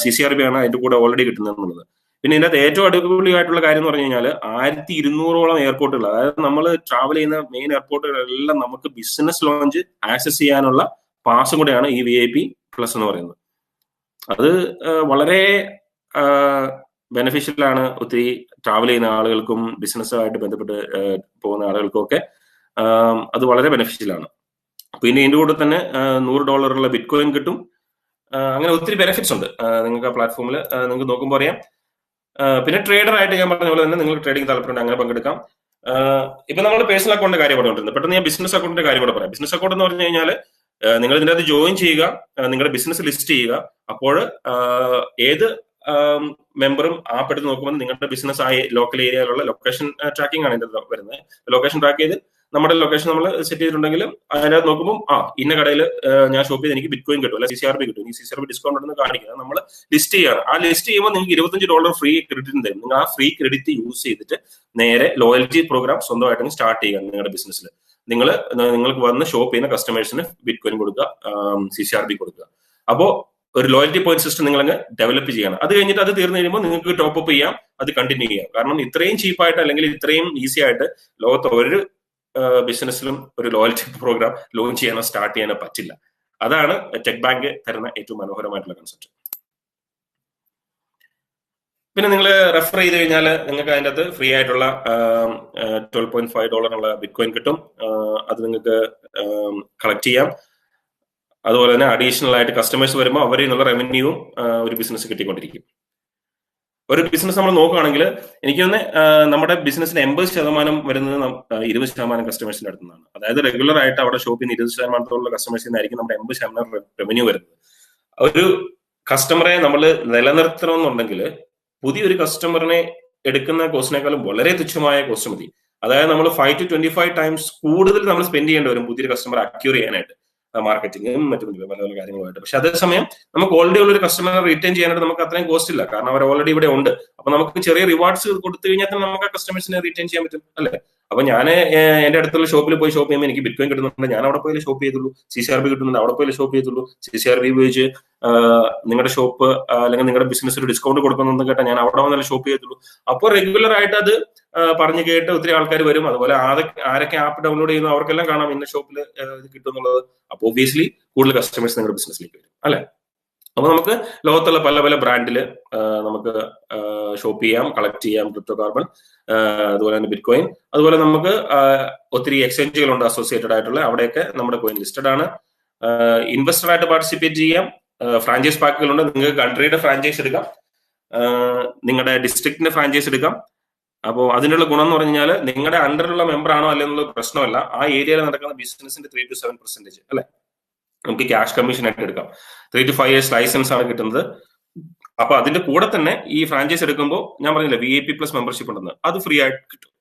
CCRB ആണ് അതിന്റെ കൂടെ ഓൾറെഡി കിട്ടുന്നത് എന്നുള്ളത്. പിന്നെ ഇതിനകത്ത് ഏറ്റവും അടിപൊളിയായിട്ടുള്ള കാര്യം എന്ന് പറഞ്ഞു കഴിഞ്ഞാൽ 1200ഓളം എയർപോർട്ടുകൾ, അതായത് നമ്മൾ ട്രാവൽ ചെയ്യുന്ന മെയിൻ എയർപോർട്ടുകളെല്ലാം നമുക്ക് ബിസിനസ് ലോഞ്ച് ആക്സസ് ചെയ്യാനുള്ള പാസും കൂടെയാണ് ഈ VIP പ്ലസ് എന്ന് പറയുന്നത്. അത് വളരെ ബെനിഫിഷ്യലാണ് ഒത്തിരി ട്രാവൽ ചെയ്യുന്ന ആളുകൾക്കും ബിസിനസ്സുമായിട്ട് ബന്ധപ്പെട്ട് പോകുന്ന ആളുകൾക്കും ഒക്കെ അത് വളരെ ബെനിഫിഷ്യലാണ്. പിന്നെ ഇതിന്റെ കൂടെ തന്നെ $100 ബിറ്റ്കോയിൻ കിട്ടും. അങ്ങനെ ഒത്തിരി ബെനിഫിറ്റ്സ് ഉണ്ട് നിങ്ങൾക്ക് ആ പ്ലാറ്റ്ഫോമിൽ നിങ്ങൾക്ക് നോക്കുമ്പോൾ അറിയാം. പിന്നെ ട്രേഡർ ആയിട്ട് ഞാൻ പറഞ്ഞ പോലെ തന്നെ നിങ്ങൾക്ക് ട്രേഡിംഗ് താല്പര്യം അങ്ങനെ പങ്കെടുക്കാം. ഇപ്പൊ നമ്മൾ പേഴ്സണൽ അക്കൗണ്ടിന്റെ കാര്യം പറഞ്ഞിട്ടുണ്ട്. പെട്ടെന്ന് ഞാൻ ബിസിനസ് അക്കൗണ്ടിന്റെ കാര്യം കൂടെ പറയാം. ബിസിനസ് അക്കൗണ്ട് എന്ന് പറഞ്ഞു കഴിഞ്ഞാൽ നിങ്ങൾ ഇതിന്റെ അകത്ത് ജോയിൻ ചെയ്യുക, നിങ്ങളുടെ ബിസിനസ് ലിസ്റ്റ് ചെയ്യുക. അപ്പോൾ ഏത് മെമ്പറും ആപ്പ് എടുത്ത് നോക്കുമ്പോൾ നിങ്ങളുടെ ബിസിനസ് ആയ ലോക്കൽ ഏരിയയിലുള്ള ലൊക്കേഷൻ ട്രാക്കിംഗ് ആണ് ഇതിന്റെ വരുന്നത്. ലൊക്കേഷൻ ട്രാക്ക് ചെയ്ത് നമ്മുടെ ലൊക്കേഷൻ നമ്മൾ സെറ്റ് ചെയ്തിട്ടുണ്ടെങ്കിലും അതിനകത്ത് നോക്കുമ്പോൾ ഇന്ന കടയിൽ ഞാൻ ഷോപ്പ് ചെയ്ത് എനിക്ക് ബിറ്റ്കോയിൻ കിട്ടും, അല്ലെങ്കിൽ CCRB കിട്ടും. ഈ CCRB ഡിസ്കൗണ്ട് ഉണ്ടെന്ന് കാണിക്കുന്നത് നമ്മൾ ലിസ്റ്റ് ചെയ്യാണ്. ആ ലിസ്റ്റ് ചെയ്യുമ്പോൾ നിങ്ങൾക്ക് $25 ഫ്രീ ക്രെഡിറ്റ് തരും. നിങ്ങൾ ആ ഫ്രീ ക്രെഡിറ്റ് യൂസ് ചെയ്തിട്ട് നേരെ ലോയൽറ്റി പ്രോഗ്രാം സ്വന്തമായിട്ട് സ്റ്റാർട്ട് ചെയ്യുക. നിങ്ങളുടെ ബിസിനസ്സിൽ നിങ്ങൾക്ക് വന്ന് ഷോപ്പ് ചെയ്യുന്ന കസ്റ്റമേഴ്സിന് ബിറ്റ്കോയിൻ കൊടുക്കുക, CCRB കൊടുക്കുക. അപ്പോൾ ഒരു ലോയൽറ്റി പോയിന്റ് സിസ്റ്റം നിങ്ങൾ അങ്ങ് ഡെവലപ്പ് ചെയ്യണം. അത് കഴിഞ്ഞിട്ട് അത് തീർന്നു കഴിയുമ്പോൾ നിങ്ങൾക്ക് ടോപ്പ് അപ്പ് ചെയ്യാം, അത് കണ്ടിന്യൂ ചെയ്യാം. കാരണം ഇത്രയും ചീപ്പായിട്ട് അല്ലെങ്കിൽ ഇത്രയും ഈസി ആയിട്ട് ലോകത്ത് ഒരു ബിസിനസ്സിലും ഒരു ലോയൽറ്റി പ്രോഗ്രാം ലോഞ്ച് ചെയ്യാനോ സ്റ്റാർട്ട് ചെയ്യാനോ പറ്റില്ല. അതാണ് ടെക് ബാങ്ക് തരുന്ന ഏറ്റവും മനോഹരമായിട്ടുള്ള കൺസെപ്റ്റ്. പിന്നെ നിങ്ങൾ റെഫർ ചെയ്ത് കഴിഞ്ഞാൽ നിങ്ങൾക്ക് അതിൻ്റെ അകത്ത് ഫ്രീ ആയിട്ടുള്ള $12.5 ബിറ്റ്കോയിൻ കിട്ടും. അത് നിങ്ങൾക്ക് കളക്ട് ചെയ്യാം. അതുപോലെ തന്നെ അഡീഷണൽ ആയിട്ട് കസ്റ്റമേഴ്സ് വരുമ്പോൾ അവരിൽ നിന്നുള്ള റവന്യൂവും ഒരു ബിസിനസ് കിട്ടിക്കൊണ്ടിരിക്കും. ഒരു ബിസിനസ് നമ്മൾ നോക്കുകയാണെങ്കിൽ എനിക്ക് തന്നെ നമ്മുടെ ബിസിനസിന് 80% വരുന്നത് 20% കസ്റ്റമേഴ്സിന്റെ അടുത്ത് നിന്നാണ്. അതായത് റെഗുലർ ആയിട്ട് അവിടെ ഷോപ്പിൽ നിന്ന് 20% കസ്റ്റമേഴ്സിൽ നിന്നായിരിക്കും നമ്മുടെ 80% റവന്യൂ വരുന്നത്. ഒരു കസ്റ്റമറെ നമ്മൾ നിലനിർത്തണമെന്നുണ്ടെങ്കിൽ പുതിയൊരു കസ്റ്റമറിനെ എടുക്കുന്ന കോസ്റ്റിനേക്കാളും വളരെ തുച്ഛമായ കോസ്റ്റ് മതി. അതായത് നമ്മൾ 5 to 25 times കൂടുതൽ നമ്മൾ സ്പെൻഡ് ചെയ്യേണ്ടി വരും പുതിയൊരു കസ്റ്റമർ അക്യൂർ ചെയ്യാനായിട്ട്. മാർക്കറ്റിംഗും മറ്റും പല പല കാര്യങ്ങളുമായിട്ട്. പക്ഷെ അതേസമയം നമുക്ക് ഓൾറെഡി ഉള്ള ഒരു കസ്റ്റമറെ റീറ്റെയിൻ ചെയ്യാനായിട്ട് നമുക്ക് അത്രയും കോസ്റ്റ് ഇല്ല, കാരണം അവർ ഓൾറെഡി ഇവിടെ ഉണ്ട്. അപ്പൊ നമുക്ക് ചെറിയ റിവാർഡ്സ് കൊടുത്തു കഴിഞ്ഞാൽ തന്നെ നമുക്ക് ആ കസ്റ്റമേഴ്സിനെ റീറ്റെയിൻ ചെയ്യാൻ പറ്റും, അല്ലെ? അപ്പൊ ഞാൻ എന്റെ അടുത്തുള്ള ഷോപ്പിൽ പോയി ഷോപ്പ് ചെയ്യുമ്പോൾ എനിക്ക് ബിറ്റ്കോയിൻ കിട്ടുന്നുണ്ട്, ഞാൻ അവിടെ പോയി ഷോപ്പ് ചെയ്തുള്ളൂ. CCRB കിട്ടുന്നുണ്ട്, അവിടെ പോയി ഷോപ്പ് ചെയ്തുള്ളൂ. CCRB ഉപയോഗിച്ച് നിങ്ങളുടെ ഷോപ്പ് അല്ലെങ്കിൽ നിങ്ങളുടെ ബിസിനസ് ഒരു ഡിസ്കൗണ്ട് കൊടുക്കുന്നെന്ന് കേട്ടാൽ ഞാൻ അവിടെ വന്നല്ലേ ഷോപ്പ് ചെയ്തുള്ളൂ. അപ്പോൾ റെഗുലർ ആയിട്ട് അത് പറഞ്ഞു കേട്ട് ഒത്തിരി ആൾക്കാർ വരും. അതുപോലെ ആരൊക്കെ ആപ്പ് ഡൗൺലോഡ് ചെയ്യുന്നു അവർക്കെല്ലാം കാണാം ഇന്ന ഷോപ്പിൽ ഇത് കിട്ടും എന്നുള്ളത്. അപ്പൊ ഒബ്വിയസ്ലി കൂടുതൽ കസ്റ്റമേഴ്സ് നിങ്ങളുടെ ബിസിനസ്സിലേക്ക് വരും, അല്ലെ? അപ്പൊ നമുക്ക് ലോകത്തുള്ള പല പല ബ്രാൻഡില് നമുക്ക് ഷോപ്പ് ചെയ്യാം, കളക്ട് ചെയ്യാം ക്രിപ്റ്റോ കാർബൺ, അതുപോലെ തന്നെ ബിറ്റ്കോയിൻ. അതുപോലെ നമുക്ക് ഒത്തിരി എക്സ്ചേഞ്ചുകളുണ്ട് അസോസിയേറ്റഡ് ആയിട്ടുള്ള, അവിടെയൊക്കെ നമ്മുടെ കോയിൻ ലിസ്റ്റഡ് ആണ്. ഇൻവെസ്റ്റർ ആയിട്ട് പാർട്ടിസിപ്പേറ്റ് ചെയ്യാം. ഫ്രാഞ്ചൈസ് പാക്കുകളുണ്ട്, നിങ്ങൾക്ക് കൺട്രിയുടെ ഫ്രാഞ്ചൈസ് എടുക്കാം, നിങ്ങളുടെ ഡിസ്ട്രിക്റ്റിന്റെ ഫ്രാഞ്ചൈസ് എടുക്കാം. അപ്പോൾ അതിനുള്ള ഗുണം എന്ന് പറഞ്ഞു കഴിഞ്ഞാൽ നിങ്ങളുടെ അണ്ടറിലുള്ള മെമ്പർ ആണോ അല്ലെന്നുള്ള പ്രശ്നമല്ല, ആ ഏരിയയിൽ നടക്കുന്ന ബിസിനസിന്റെ 3 to 7% അല്ലെ നമുക്ക് ക്യാഷ് കമ്മീഷൻ ആയിട്ട് എടുക്കാം. 3 to 5 years ലൈസൻസ് ആണ് കിട്ടുന്നത്. അപ്പൊ അതിന്റെ കൂടെ തന്നെ ഈ ഫ്രാഞ്ചൈസ് എടുക്കുമ്പോൾ ഞാൻ പറഞ്ഞില്ല VIP പ്ലസ് മെമ്പർഷിപ്പ് ഉണ്ടെന്ന്, അത് ഫ്രീ ആയിട്ട് കിട്ടും,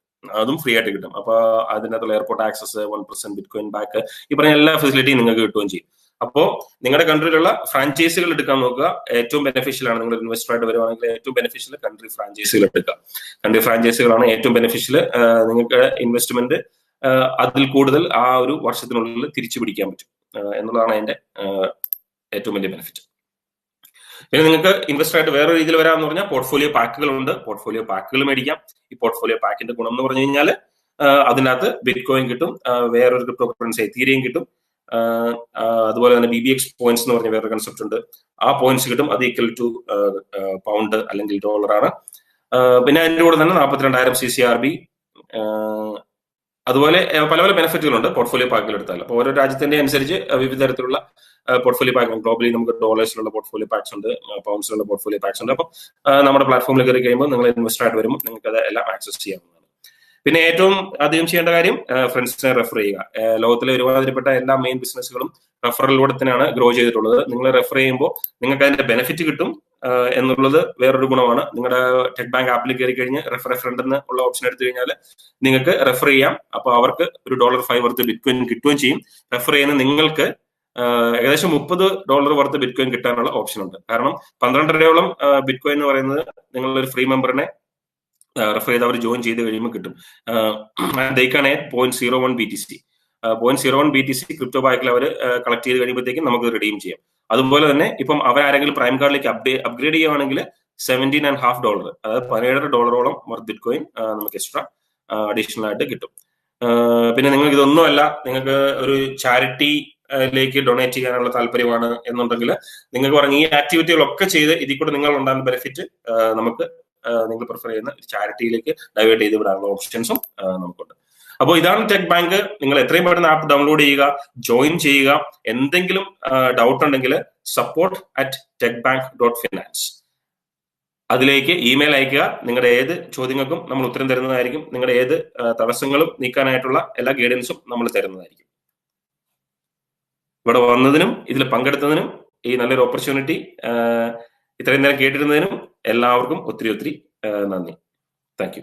അതും ഫ്രീ ആയിട്ട് കിട്ടും. അപ്പൊ അതിനകത്തുള്ള എയർപോർട്ട് ആക്സസ്, 1% ബിറ്റ്കോയിൻ ബാക്ക്, ഈ പറഞ്ഞ എല്ലാ ഫെസിലിറ്റിയും നിങ്ങൾക്ക് കിട്ടുകയും ചെയ്യും. അപ്പോ നിങ്ങളുടെ കൺട്രിയിലുള്ള ഫ്രാഞ്ചൈസികൾ എടുക്കാൻ നോക്കുക, ഏറ്റവും ബെനിഫിഷ്യൽ ആണ്. നിങ്ങൾ ഇൻവെസ്റ്റർ ആയിട്ട് വരുവാണെങ്കിൽ ഏറ്റവും ബെനിഫിഷ്യൽ കൺട്രി ഫ്രാഞ്ചൈസികൾ എടുക്കുക. കൺട്രി ഫ്രാഞ്ചൈസികളാണ് ഏറ്റവും ബെനിഫിഷ്യൽ. നിങ്ങൾക്ക് ഇൻവെസ്റ്റ്മെന്റ് അതിൽ കൂടുതൽ ആ ഒരു വർഷത്തിനുള്ളിൽ തിരിച്ചു പിടിക്കാൻ പറ്റും എന്നുള്ളതാണ് അതിന്റെ ഏറ്റവും വലിയ ബെനിഫിറ്റ്. പിന്നെ നിങ്ങൾക്ക് ഇൻവെസ്റ്റർ ആയിട്ട് വേറെ രീതിയിൽ വരാമെന്ന് പറഞ്ഞാൽ പോർട്ട്ഫോളിയോ പാക്കുകളുണ്ട്, പോർട്ട്ഫോളിയോ പാക്കുകൾ മേടിക്കാം. ഈ പോർട്ട്ഫോളിയോ പാക്കിന്റെ ഗുണം എന്ന് പറഞ്ഞു കഴിഞ്ഞാൽ അതിനകത്ത് ബിറ്റ്കോയിൻ കിട്ടും, വേറൊരു ക്രിപ്റ്റോ കറൻസി എതീരിയം കിട്ടും, അതുപോലെ തന്നെ BBX പോയിന്റ്സ് എന്ന് പറഞ്ഞ വേറൊരു കൺസെപ്റ്റ് ഉണ്ട്. ആ പോയിന്റ്സ് കിട്ടും, അത് ഈക്വൽ ടു പൗണ്ട് അല്ലെങ്കിൽ ഡോളർ ആണ്. പിന്നെ അതിന്റെ കൂടെ തന്നെ 42,000 CCRB, അതുപോലെ പല പല ബെനിഫിറ്റുകളുണ്ട് പോർട്ട്ഫോളിയോ പാക്കുകൾ എടുത്താൽ. അപ്പോൾ ഓരോ രാജ്യത്തിന്റെ അനുസരിച്ച് വിവിധ തരത്തിലുള്ള പോർട്ട്ഫോളിയോ പാക്ക്, ഗ്ലോബലി നമുക്ക് ഡോളേഴ്സിലുള്ള പോർട്ട്ഫോളിയോ പാക്സ് ഉണ്ട്, പൗണ്ട്സിലുള്ള പോർട്ട്ഫോളിയോ പാക്സ് ഉണ്ട്. അപ്പം നമ്മുടെ പ്ലാറ്റ്ഫോമിൽ കയറി കഴിയുമ്പോൾ നിങ്ങൾ ഇൻവെസ്റ്റർ ആയിട്ട് വരുമ്പോൾ നിങ്ങൾക്ക് അത് എല്ലാം ആക്സസ് ചെയ്യാവുന്നതാണ്. പിന്നെ ഏറ്റവും അധികം ചെയ്യേണ്ട കാര്യം ഫ്രണ്ട്സിനെ റെഫർ ചെയ്യുക. ലോകത്തിലെ ഒരുമാതിരിപ്പെട്ട എല്ലാ മെയിൻ ബിസിനസ്സുകളും റെഫറലിലൂടെ തന്നെയാണ് ഗ്രോ ചെയ്തിട്ടുള്ളത്. നിങ്ങൾ റെഫർ ചെയ്യുമ്പോൾ നിങ്ങൾക്ക് അതിന്റെ ബെനിഫിറ്റ് കിട്ടും എന്നുള്ളത് വേറൊരു ഗുണമാണ്. നിങ്ങളുടെ ടെക് ബാങ്ക് ആപ്പിൽ കയറി കഴിഞ്ഞ് റെഫർ ഫ്രണ്ട് എന്ന് ഉള്ള ഓപ്ഷൻ എടുത്തു കഴിഞ്ഞാൽ നിങ്ങൾക്ക് റെഫർ ചെയ്യാം. അപ്പോൾ അവർക്ക് $1.5 വർത്ത് ബിറ്റ്കോയിൻ കിട്ടുകയും ചെയ്യും. റെഫർ ചെയ്യുന്ന നിങ്ങൾക്ക് ഏകദേശം $30 വർത്ത് ബിറ്റ്കോയിൻ കിട്ടാനുള്ള ഓപ്ഷൻ ഉണ്ട്. കാരണം 12.5 ബിറ്റ്കോയിൻ എന്ന് പറയുന്നത് നിങ്ങളൊരു ഫ്രീ മെമ്പറിനെ റെഫർ ചെയ്ത് അവർ ജോയിൻ ചെയ്ത് കഴിയുമ്പോൾ കിട്ടും. ദൈക്കാണ് 0.01 BTC. 0.01 BTC ക്രിപ്റ്റോ ബാക്കിൽ അവർ കളക്ട് ചെയ്ത് കഴിയുമ്പോഴത്തേക്കും നമുക്ക് റിഡീം ചെയ്യാം. അതുപോലെ തന്നെ ഇപ്പം അവരാരെങ്കിലും പ്രൈം കാർഡിലേക്ക് അപ്ഗ്രേഡ് ചെയ്യുകയാണെങ്കിൽ $17.5, അതായത് $17 വർത്ത് ബിറ്റ്കോയിൻ നമുക്ക് എക്സ്ട്രാ അഡീഷണൽ ആയിട്ട് കിട്ടും. പിന്നെ നിങ്ങൾക്ക് ഇതൊന്നുമല്ല, നിങ്ങൾക്ക് ഒരു ചാരിറ്റിയിലേക്ക് ഡൊണേറ്റ് ചെയ്യാനുള്ള താല്പര്യമാണ് എന്നുണ്ടെങ്കിൽ നിങ്ങൾക്ക് പറഞ്ഞ ഈ ആക്ടിവിറ്റികളൊക്കെ ചെയ്ത് ഇതിൽ കൂടെ നിങ്ങൾ ഉണ്ടാകുന്ന ബെനിഫിറ്റ് നമുക്ക് നിങ്ങൾ പ്രിഫർ ചെയ്യുന്ന ചാരിറ്റിയിലേക്ക് ഡൈവേർട്ട് ചെയ്ത് വിടാനുള്ള ഓപ്ഷൻസും നമുക്കുണ്ട്. അപ്പോൾ ഇതാണ് ടെക് ബാങ്ക്. നിങ്ങൾ എത്രയും പെട്ടെന്ന് ആപ്പ് ഡൗൺലോഡ് ചെയ്യുക, ജോയിൻ ചെയ്യുക. എന്തെങ്കിലും ഡൗട്ട് ഉണ്ടെങ്കിൽ support@techbank.finance അതിലേക്ക് ഇമെയിൽ അയക്കുക. നിങ്ങളുടെ ഏത് ചോദ്യങ്ങൾക്കും നമ്മൾ ഉത്തരം തരുന്നതായിരിക്കും. നിങ്ങളുടെ ഏത് തടസ്സങ്ങളും നീക്കാനായിട്ടുള്ള എല്ലാ ഗൈഡൻസും നമ്മൾ തരുന്നതായിരിക്കും. ഇവിടെ വന്നതിനും ഇതിൽ പങ്കെടുത്തതിനും ഈ നല്ലൊരു ഓപ്പർച്യൂണിറ്റി ഇത്രയും നേരം കേട്ടിരുന്നതിനും എല്ലാവർക്കും ഒത്തിരി നന്ദി. Thank you.